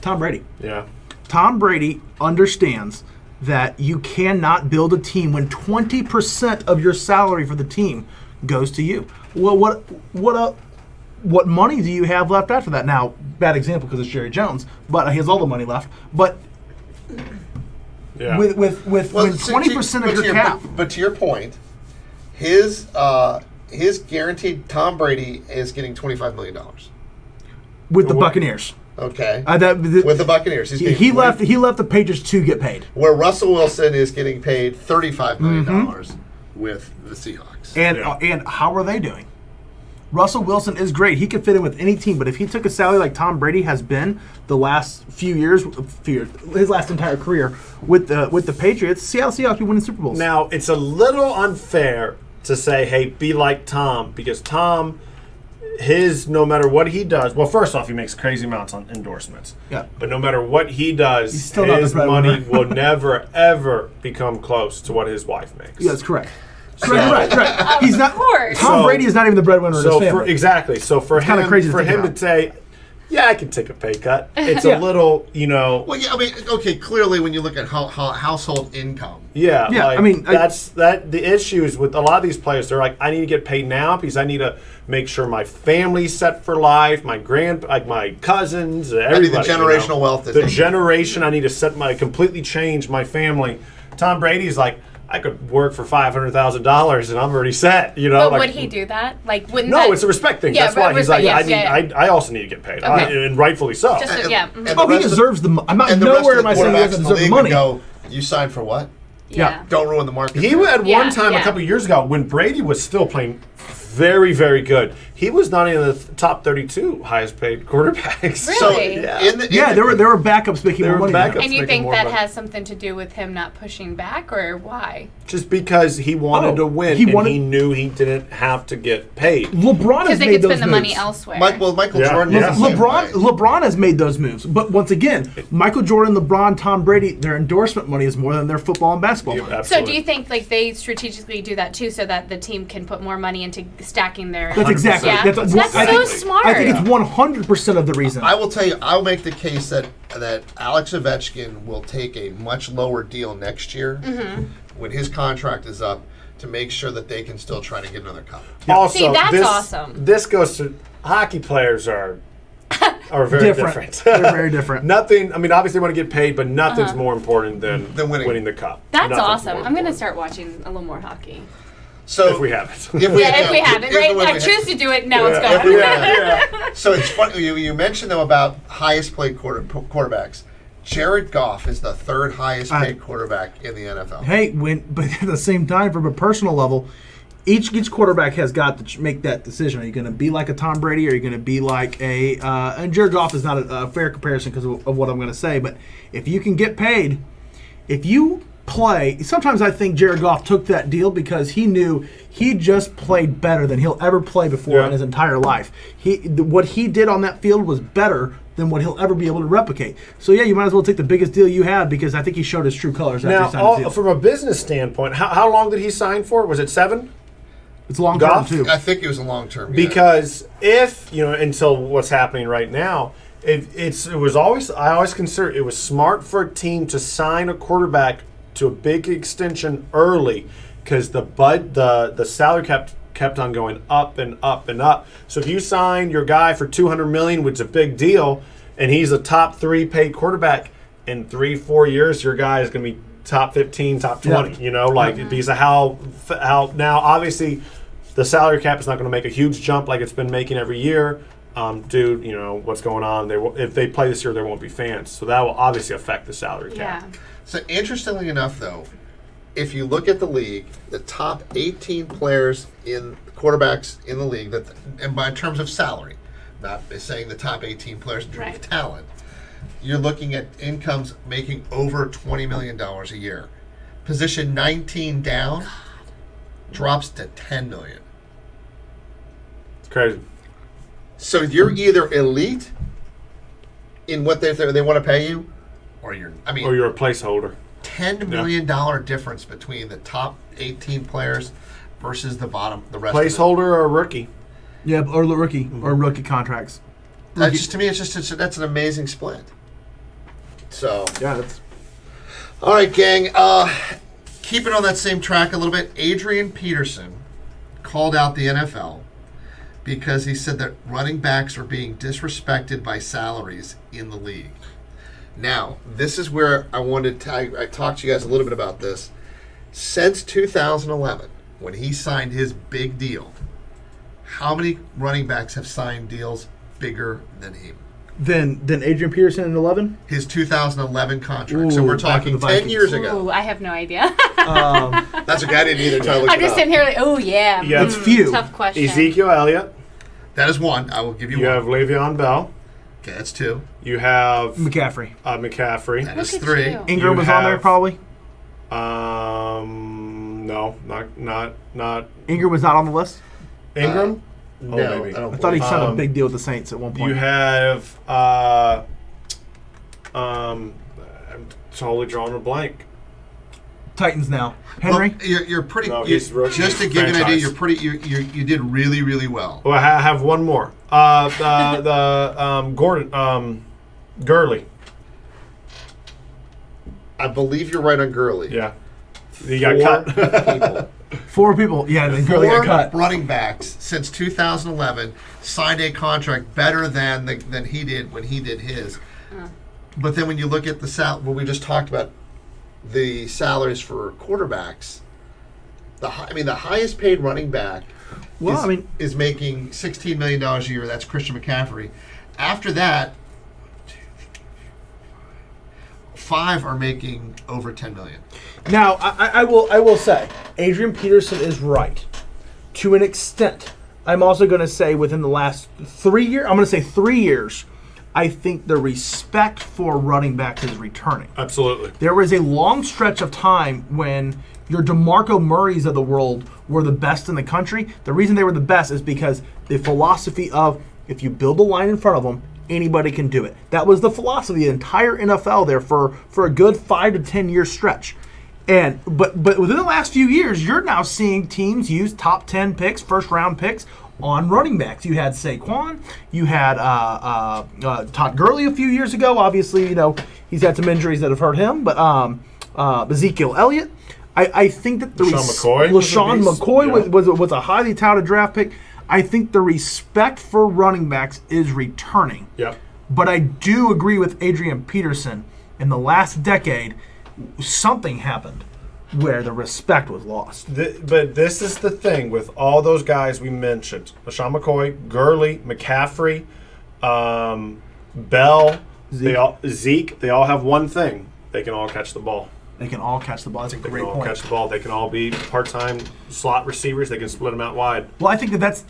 Tom Brady. Yeah. Tom Brady understands that you cannot build a team when 20% of your salary for the team goes to you. Well, what money do you have left after that? Now, bad example because it's Jerry Jones, but he has all the money left. But Yeah. with when 20% of your cap, But to your point, his guaranteed Tom Brady is getting $25 million. with the Buccaneers. Okay. With the Buccaneers, he's getting he left the Patriots to get paid. Where Russell Wilson is getting paid $35 million with the Seahawks. And how are they doing? Russell Wilson is great. He could fit in with any team, but if he took a salary like Tom Brady has been the last few years, his last entire career with the Patriots, Seattle Seahawks be winning Super Bowls. Now, it's a little unfair to say, hey, be like Tom, because Tom, no matter what he does, well, first off, he makes crazy amounts on endorsements. Yeah. But no matter what he does, He's still not the his breadwinner. money will never, ever become close to what his wife makes. Yeah, that's correct. Right. He's not. course. Tom So- Brady is not even the breadwinner in his family. Exactly. So for him, kinda crazy to think to about. say, yeah, I can take a pay cut. It's Yeah. a little, Well, yeah, I mean, okay, clearly when you look at household income, Yeah, Yeah, like, I mean, the issues with a lot of these players. They're like, I need to get paid now because I need to make sure my family's set for life. My my cousins, everybody. generational wealth is The taken. generation I need to completely change my family. Tom Brady's like, I could work for $500,000 and I'm already set. But like, would he do that? Like, wouldn't No, that, it's a respect thing. Yeah, That's why he's respect, like, yes, I also need to get paid, Okay. and rightfully so. Just so, yeah. mhm. and Oh, the he rest of- deserves the money. I'm not and the rest nowhere of am the I saying he quarterbacks doesn't in the deserve the league would money. go, you signed for what? Yeah. Don't ruin the market. He at Yeah, one time yeah. a couple of years ago when Brady was still playing very, very good. He was not in the top 32 highest paid quarterbacks. Really? So, Yeah. There were backups making There more were money. than backups. him. And you making think more that money. has something to do with him not pushing back, or why? Just because he wanted to win, he wanted- he knew he didn't have to get paid. LeBron Because has they made could those spend the money moves. elsewhere. Michael Yeah. Jordan. Yeah. was the same way. LeBron has made those moves, but once again, Michael Jordan, LeBron, Tom Brady, their endorsement money is more than their football and basketball money. So Absolutely. do you think like they strategically do that too, so that the team can put more money into stacking their? That's exactly. Yeah. That's That's so smart. I think it's 100% of the reason. I will tell you, I'll make the case that Alex Ovechkin will take a much lower deal next year when his contract is up to make sure that they can still try to get another cup. Also, See, that's this, awesome. This goes to hockey players are very different. They're very different. Nothing. I mean, obviously, they want to get paid, but nothing's more important than winning. the cup. That's Nothing's awesome. more I'm going to important. start watching a little more hockey. So If we have it. If we haven't, right? I choose to do it now. It's If gone. we have- So it's funny you mentioned them about highest paid quarterbacks. Jared Goff is the third highest paid quarterback in the NFL. Hey, but at the same time, from a personal level, each quarterback has got to make that decision. Are you going to be like a Tom Brady? Or are you going to be like a? And Jared Goff is not a fair comparison because of what I'm going to say. But if you can get paid, if you play, sometimes I think Jared Goff took that deal because he knew he just played better than he'll ever play before in his entire life. What he did on that field was better than what he'll ever be able to replicate. So yeah, you might as well take the biggest deal you have because I think he showed his true colors after he signed his Now, deal. from a business standpoint, how long did he sign for? Was it 7? It's long term Goff? too. I think it was a long term. Because if until what's happening right now, I always consider it was smart for a team to sign a quarterback to a big extension early because the salary kept on going up and up and up. So if you sign your guy for $200 million, which is a big deal, and he's a top 3 paid quarterback, in 3-4 years your guy is going to be top 15, top 20. Because of how now obviously the salary cap is not going to make a huge jump like it's been making every year. dude, what's going on? If they play this year, there won't be fans, so that will obviously affect the salary cap. Yeah. So interestingly enough, though, if you look at the league, the top 18 players in quarterbacks in the league, and by terms of salary, not saying the top 18 players in terms of talent, you're looking at incomes making over $20 million a year. Position 19 down drops to $10 million. It's crazy. So you're either elite in what they want to pay you, or you're a placeholder. $10 million difference between the top 18 players versus the rest. Placeholder or a rookie. Yeah, or the rookie or rookie contracts. To me, that's an amazing split. So Yeah, that's all right, gang. Keeping on that same track a little bit, Adrian Peterson called out the NFL because he said that running backs are being disrespected by salaries in the league. Now, this is where I talked to you guys a little bit about this. Since 2011, when he signed his big deal, how many running backs have signed deals bigger than him? Then Adrian Peterson in 11. His 2011 contract. So Ooh, we're back to talking the 10 Vikings. years ago. Ooh, I have no idea. That's a guy I didn't either. Until I looked I'm it just up. sitting here like, oh yeah. Yeah, it's few. Tough question. Ezekiel Elliott. That is one. I will give you You one. have Le'Veon Bell. Okay, that's two. You have McCaffrey. McCaffrey. That Look is at three. you. Ingram You was on there have- probably. No, not Ingram was not on the list. Ingram. No, maybe. I don't I thought he believe- signed a big deal with the Saints at one point. You have I'm totally drawing a blank. Titans now. Henry. Well, you're pretty. No, he's rookie. Just to give you an idea, Franchise. you're pretty. You did really, really well. Well, I have one more. Gordon Gurley. I believe you're right on Gurley. Yeah, he got cut. People. 4 people. Yeah, then Gurley got Four cut. running backs since 2011 signed a contract better than he did when he did his. But then when you look at what we just talked about, the salaries for quarterbacks, the highest paid running back is making $16 million a year. That's Christian McCaffrey. After that, 5 are making over $10 million. Now, I will say, Adrian Peterson is right to an extent. I'm also going to say within the last 3 years, I'm going to say 3 years, I think the respect for running backs is returning. Absolutely. There was a long stretch of time when your DeMarco Murrays of the world were the best in the country. The reason they were the best is because the philosophy of if you build a line in front of them, anybody can do it. That was the philosophy of the entire NFL there for a good 5 to 10 year stretch. But within the last few years, you're now seeing teams use top 10 picks, first round picks on running backs. You had Saquon, you had Todd Gurley a few years ago. Obviously, he's had some injuries that have hurt him, but Ezekiel Elliott. I think that LaShawn McCoy was a highly touted draft pick. I think the respect for running backs is returning. Yep. But I do agree with Adrian Peterson. In the last decade, something happened where the respect was lost. But this is the thing with all those guys we mentioned: LaShawn McCoy, Gurley, McCaffrey, Bell, Zeke. They all have one thing: they can all catch the ball. They can all catch the ball. That's a They great can all point. catch the ball. They can all be part-time slot receivers. They can split them out wide. Well, I think that's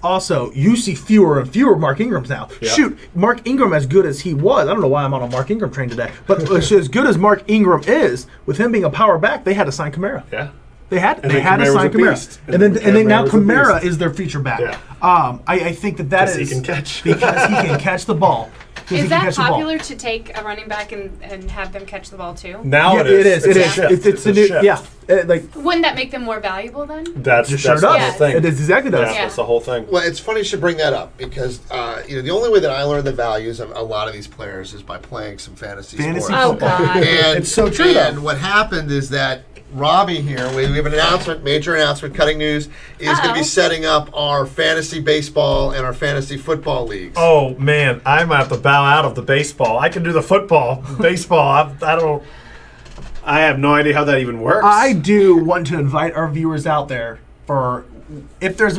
also, you see fewer and fewer Mark Ingrams now. Yeah. Shoot, Mark Ingram, as good as he was, I don't know why I'm on a Mark Ingram train today, but as good as Mark Ingram is, with him being a power back, they had to sign Kamara. Yeah. They had And to then Kamara sign was a beast. Kamara, and then now Kamara was a Kamara beast. is their feature back. Yeah. I think that is Because he can catch. because he can catch the ball. Because he Is can that catch the ball. popular to take a running back and have them catch the ball too? Now Yeah, it is. It a is. shift. It's a a new. shift. Yeah. Wouldn't that make them more valuable then? That's It sure the does. whole thing. It exactly does. Yeah, Yeah. that's the whole thing. Well, it's funny you should bring that up because the only way that I learn the values of a lot of these players is by playing some fantasy sports. Oh God. And, It's so true, though. And what happened is that Robbie here, we have an announcement, major announcement, Cutting News, is going to Uh-oh. be setting up our fantasy baseball and our fantasy football leagues. Oh man, I might have to bow out of the baseball. I can do the football. Baseball, I don't. I have no idea how that even works. I do want to invite our viewers out there for if there's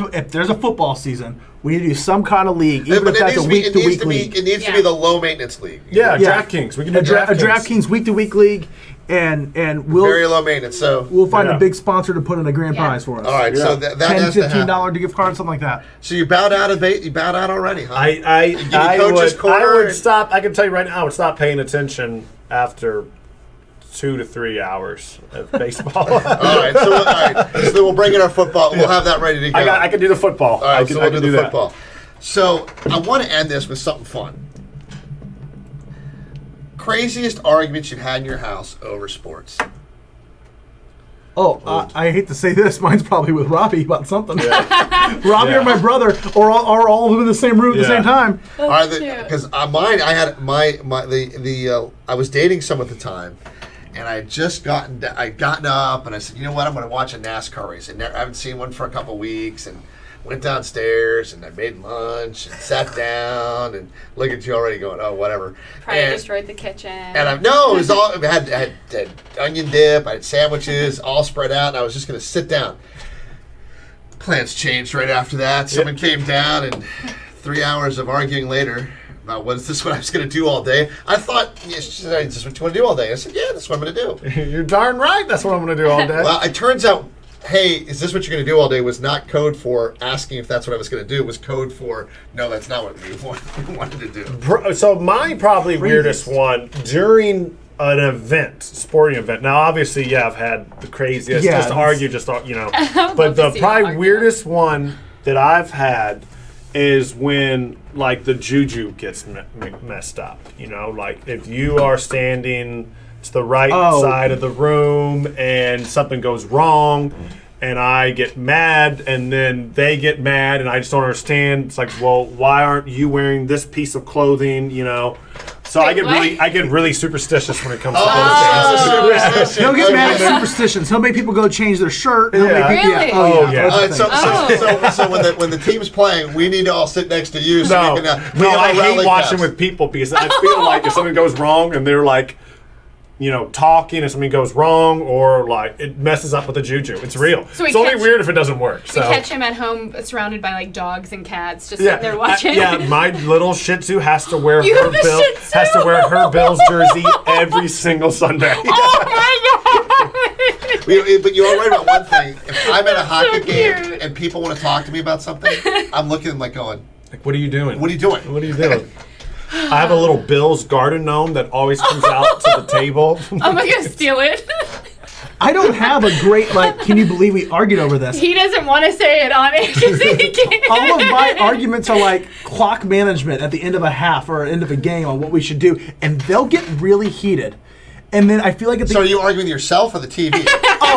a football season, we need to do some kind of league, even But if that's a week-to-week league. It needs to be the low maintenance league. Yeah, Yeah. DraftKings. We can do A DraftKings week-to-week league, and Very low maintenance. So we'll find Yeah. a big sponsor to put in a grand prize for us. all right, so Yeah. that $10, has to happen. $15 gift card, something like that. So you bowed out of you bowed out already, huh? I coach's corner would and- stop. I can tell you right now, I would stop paying attention after 2 to 3 hours of baseball. all right, so then we'll bring in our football. We'll have that ready to go. I can do the football. All right, I can, so I we'll can do the that. football. So I want to end this with something fun. Craziest arguments you've had in your house over sports. Oh, I hate to say this. Mine's probably with Robbie about something. Robbie Yeah. or my brother, or all of them in the same room at the Yeah. same time. Because mine, I had I was dating someone at the time, and I'd gotten up, and I said, you know what, I'm going to watch a NASCAR race. And I haven't seen one for a couple weeks, and went downstairs, and I made lunch, and sat down, and look at you already going, oh, whatever. Probably And- destroyed the kitchen. And it was all, I had onion dip, I had sandwiches, all spread out, and I was just going to sit down. Plans changed right after that. Someone came down, and 3 hours of arguing later about what I was going to do all day. I thought, yeah, she said, is this what you want to do all day? I said, yeah, that's what I'm going to do. You're darn right. That's what I'm going to do all day. Well, it turns out, hey, is this what you're going to do all day was not code for asking if that's what I was going to do. It was code for, no, that's not what we wanted to do. So my probably weirdest one during an event, sporting event. Now, obviously, yeah, I've had the craziest. Yeah, just that's- argue, but love to the see probably you argue. weirdest one that I've had is when like the juju gets messed up. You know, like if you are standing to the right side of the room and something goes wrong. And I get mad, and then they get mad, and I just don't understand. It's like, well, why aren't you wearing this piece of clothing? You know, so Wait, I get really superstitious when it comes to Oh, those things. superstition. He'll get mad Okay. at superstitions. He'll make people go change their shirt. He'll Yeah. make people, Really? Oh, yeah. All right, so Oh. when the team's playing, we need to all sit next to you. So No, we can, we no, have I our hate rally watching caps. with people because I feel like if something goes wrong and they're like, you know, talking and something goes wrong or like it messes up with the juju. It's real. So we it's only catch- weird if it doesn't work. So We catch him at home surrounded by like dogs and cats just yeah, sitting there watching. yeah, my little Shih Tzu has to wear You her have a Bill Shih Tzu? has to wear her Bills jersey every single Sunday. Oh my god! But you are right about one thing. If I'm at a hockey game cute. and people want to talk to me about something, I'm looking at them like going, Like, what are you doing? what are you doing? What are you doing? I have a little Bill's garden gnome that always comes out to the table. I'm gonna steal it. I don't have a great, can you believe we argued over this? He doesn't want to say it on it because he can't. All of my arguments are like clock management at the end of a half or end of a game on what we should do, and they'll get really heated. And then I feel like at the So are you arguing with yourself or the TV?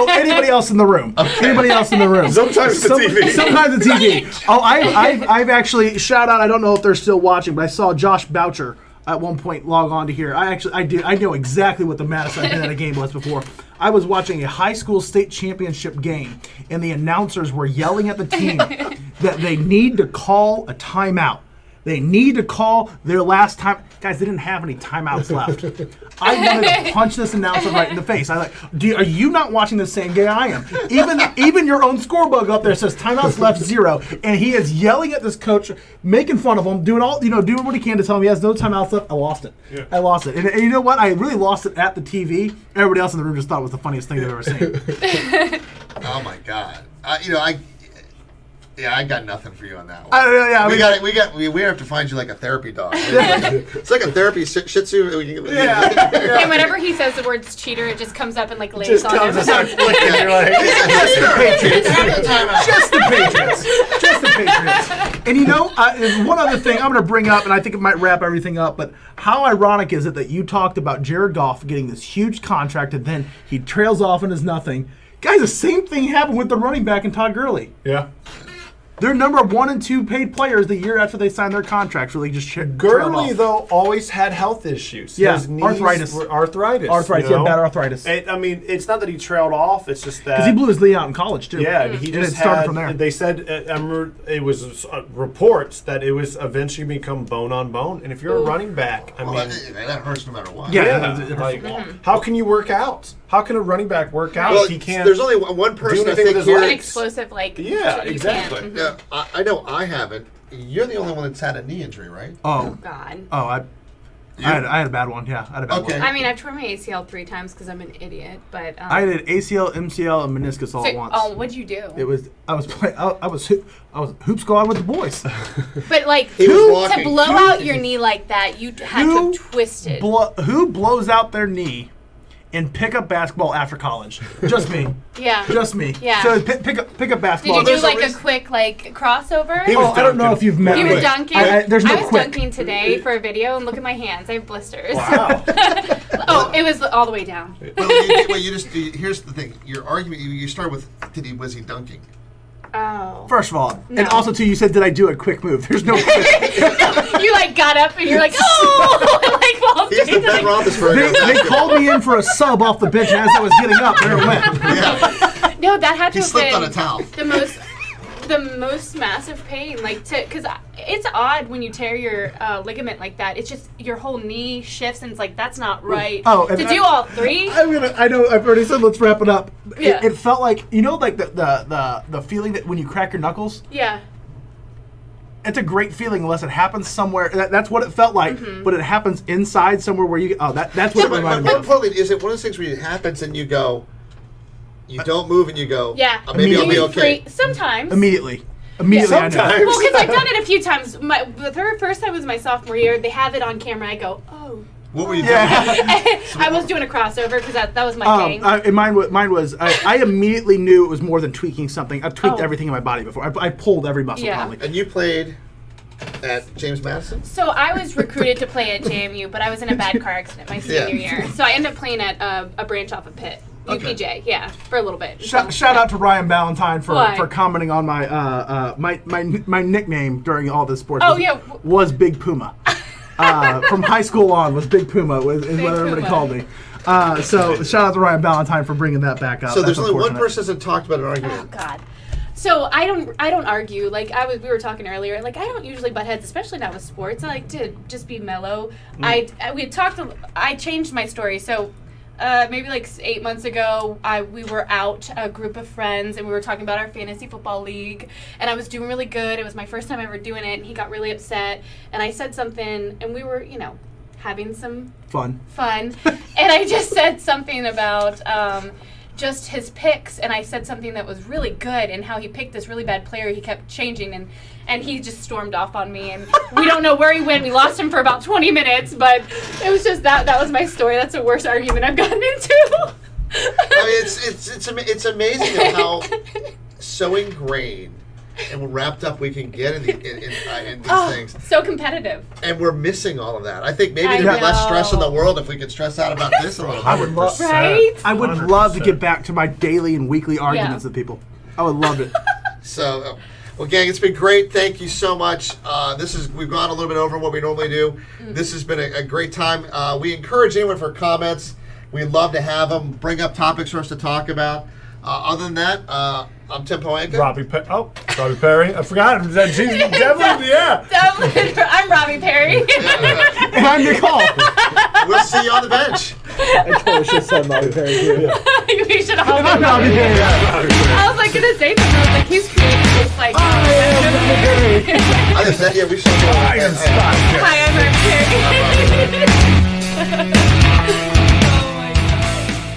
anybody else in the room? Anybody else in the room? Sometimes the TV. Sometimes the TV. Oh, I've actually shout out. I don't know if they're still watching, but I saw Josh Boucher at one point log on to here. I know exactly what the maddest I've been at a game was before. I was watching a high school state championship game, and the announcers were yelling at the team that they need to call a timeout. They need to call their last time. Guys, they didn't have any timeouts left. I wanted to punch this announcer right in the face. I like, are you not watching the same game I am? Even your own scorebug up there says timeouts left 0, and he is yelling at this coach, making fun of him, doing what he can to tell him he has no timeouts left. I lost it. Yeah. I lost it. And you know what? I really lost it at the TV. Everybody else in the room just thought it was the funniest thing they've ever seen. Oh my God! I got nothing for you on that one. We have to find you like a therapy dog. It's like a therapy Shih Tzu. And whenever he says the words cheater, it just comes up and like lays Just on comes him. and starts flicking. You're like, Just the Patriots. Just the Patriots. And you know, one other thing I'm going to bring up, and I think it might wrap everything up, but how ironic is it that you talked about Jared Goff getting this huge contract and then he trails off and is nothing? Guys, the same thing happened with the running back and Todd Gurley. yeah. Their number 1 and 2 paid players the year after they signed their contracts really just trailed Gurley, off. though, always had health issues. Yeah, His knees arthritis. were arthritis. Arthritis, you yeah, know? bad arthritis. I mean, it's not that he trailed off. It's just that Because he blew his knee out in college, too. Yeah, and he And just it started had. from there. They said I remember it was reports that it was eventually become bone on bone. And if you're a running back, I Well, mean, that hurts no matter what. Yeah. like, how can you work out? How can a running back work out Well, if he can't? there's only one person I anything think with his here. An explosive, like. Yeah, you exactly. can't. Yeah, I know I haven't. You're the only one that's had a knee injury, right? Oh, God. I had a bad one, yeah. I had a bad Okay. one. I mean, I've torn my ACL 3 times because I'm an idiot, but. I had an ACL, MCL, and meniscus all at once. Oh, what'd you do? I was hoop squad with the boys. But like He was to walking. blow out your knee like that, you had to have twisted. Who blows out their knee in pickup basketball after college? Just me. Yeah. Just me. Yeah. So pick up Did basketball. you do There's a like a reason- quick like crossover? He was I don't know dunking. if you've met You me. were dunking. There's no I was quick. dunking today for a video, and look at my hands. I have blisters. Wow. Oh, it was all the way down. Here's the thing. Your argument. You start with was he dunking? Oh. First of all, No. and also too, you said, did I do a quick move? There's no quick. You like got up and you're like, oh, and, like fall He's the straight Ben to the- Roethlisberger. They called me in for a sub off the bench, and as I was getting up, there it went. Yeah, No, that had to he have slipped been on a towel. the most massive pain, like because it's odd when you tear your ligament like that. It's just your whole knee shifts, and it's like that's not right. Oh, and to do all 3. I know. I've already said. Let's wrap it up. Yeah. It felt like like the feeling that when you crack your knuckles. Yeah. It's a great feeling unless it happens somewhere. That's what it felt like, but it happens inside somewhere where you. Oh, that's what Yeah, it but reminded me more of. importantly, is it one of those things where it happens and you go, you don't move and you go, Yeah. maybe I'll be You okay. Sometimes. Immediately, I know. Sometimes. Well, because I've done it a few times. The first time was my sophomore year. They have it on camera. I go, oh. What were you doing? Yeah. I was doing a crossover because that was my thing. And mine was I immediately knew it was more than tweaking something. I've tweaked Oh. everything in my body before. I pulled every muscle Yeah. probably. And you played at James Madison? So I was recruited to play at JMU, but I was in a bad car accident my senior year. So I ended up playing at a branch off of Pitt. Okay. UPJ, yeah, for a little bit. Shout out to Ryan Ballantyne for Why? commenting on my nickname during all this sports. Oh, was, yeah. was Big Puma. From high school on was Big Puma is Big what everybody Puma. called me. So shout out to Ryan Ballantyne for bringing that back up. So there's That's only one unfortunate. person that's talked about an Oh argument. God. So I don't argue. Like we were talking earlier. Like I don't usually butt heads, especially not with sports. I like to just be mellow. I changed my story. So maybe like 8 months ago, we were out, a group of friends, and we were talking about our fantasy football league, and I was doing really good. It was my first time ever doing it, and he got really upset, and I said something, and we were, having some Fun. fun, and I just said something about just his picks, and I said something that was really good, and how he picked this really bad player. He kept changing, and he just stormed off on me, and we don't know where he went. We lost him for about 20 minutes, but it was just that was my story. That's the worst argument I've gotten into. I mean, it's amazing how so ingrained and wrapped up we can get in these things. So competitive. And we're missing all of that. I think maybe I there'd be less stress in the know. world if we could stress out about this a little bit. I would love. Right? I would love to get back to my daily and weekly arguments with people. I would love it. So, well, gang, it's been great. Thank you so much. We've gone a little bit over what we normally do. This has been a great time. We encourage anyone for comments. We'd love to have them. Bring up topics for us to talk about. Other than that, I'm Tim Pohanka. Robbie Perry. I forgot him. Definitely, yeah. I'm Robbie Perry. And I'm Nicole. We'll see you on the bench. I totally should have said Bobby Perry too. We should all. I'm Bobby Perry. I was like gonna say something. I was like, he's creating this like. I am Bobby Perry. I just said, yeah, we should. Iron Spot. Hi, I'm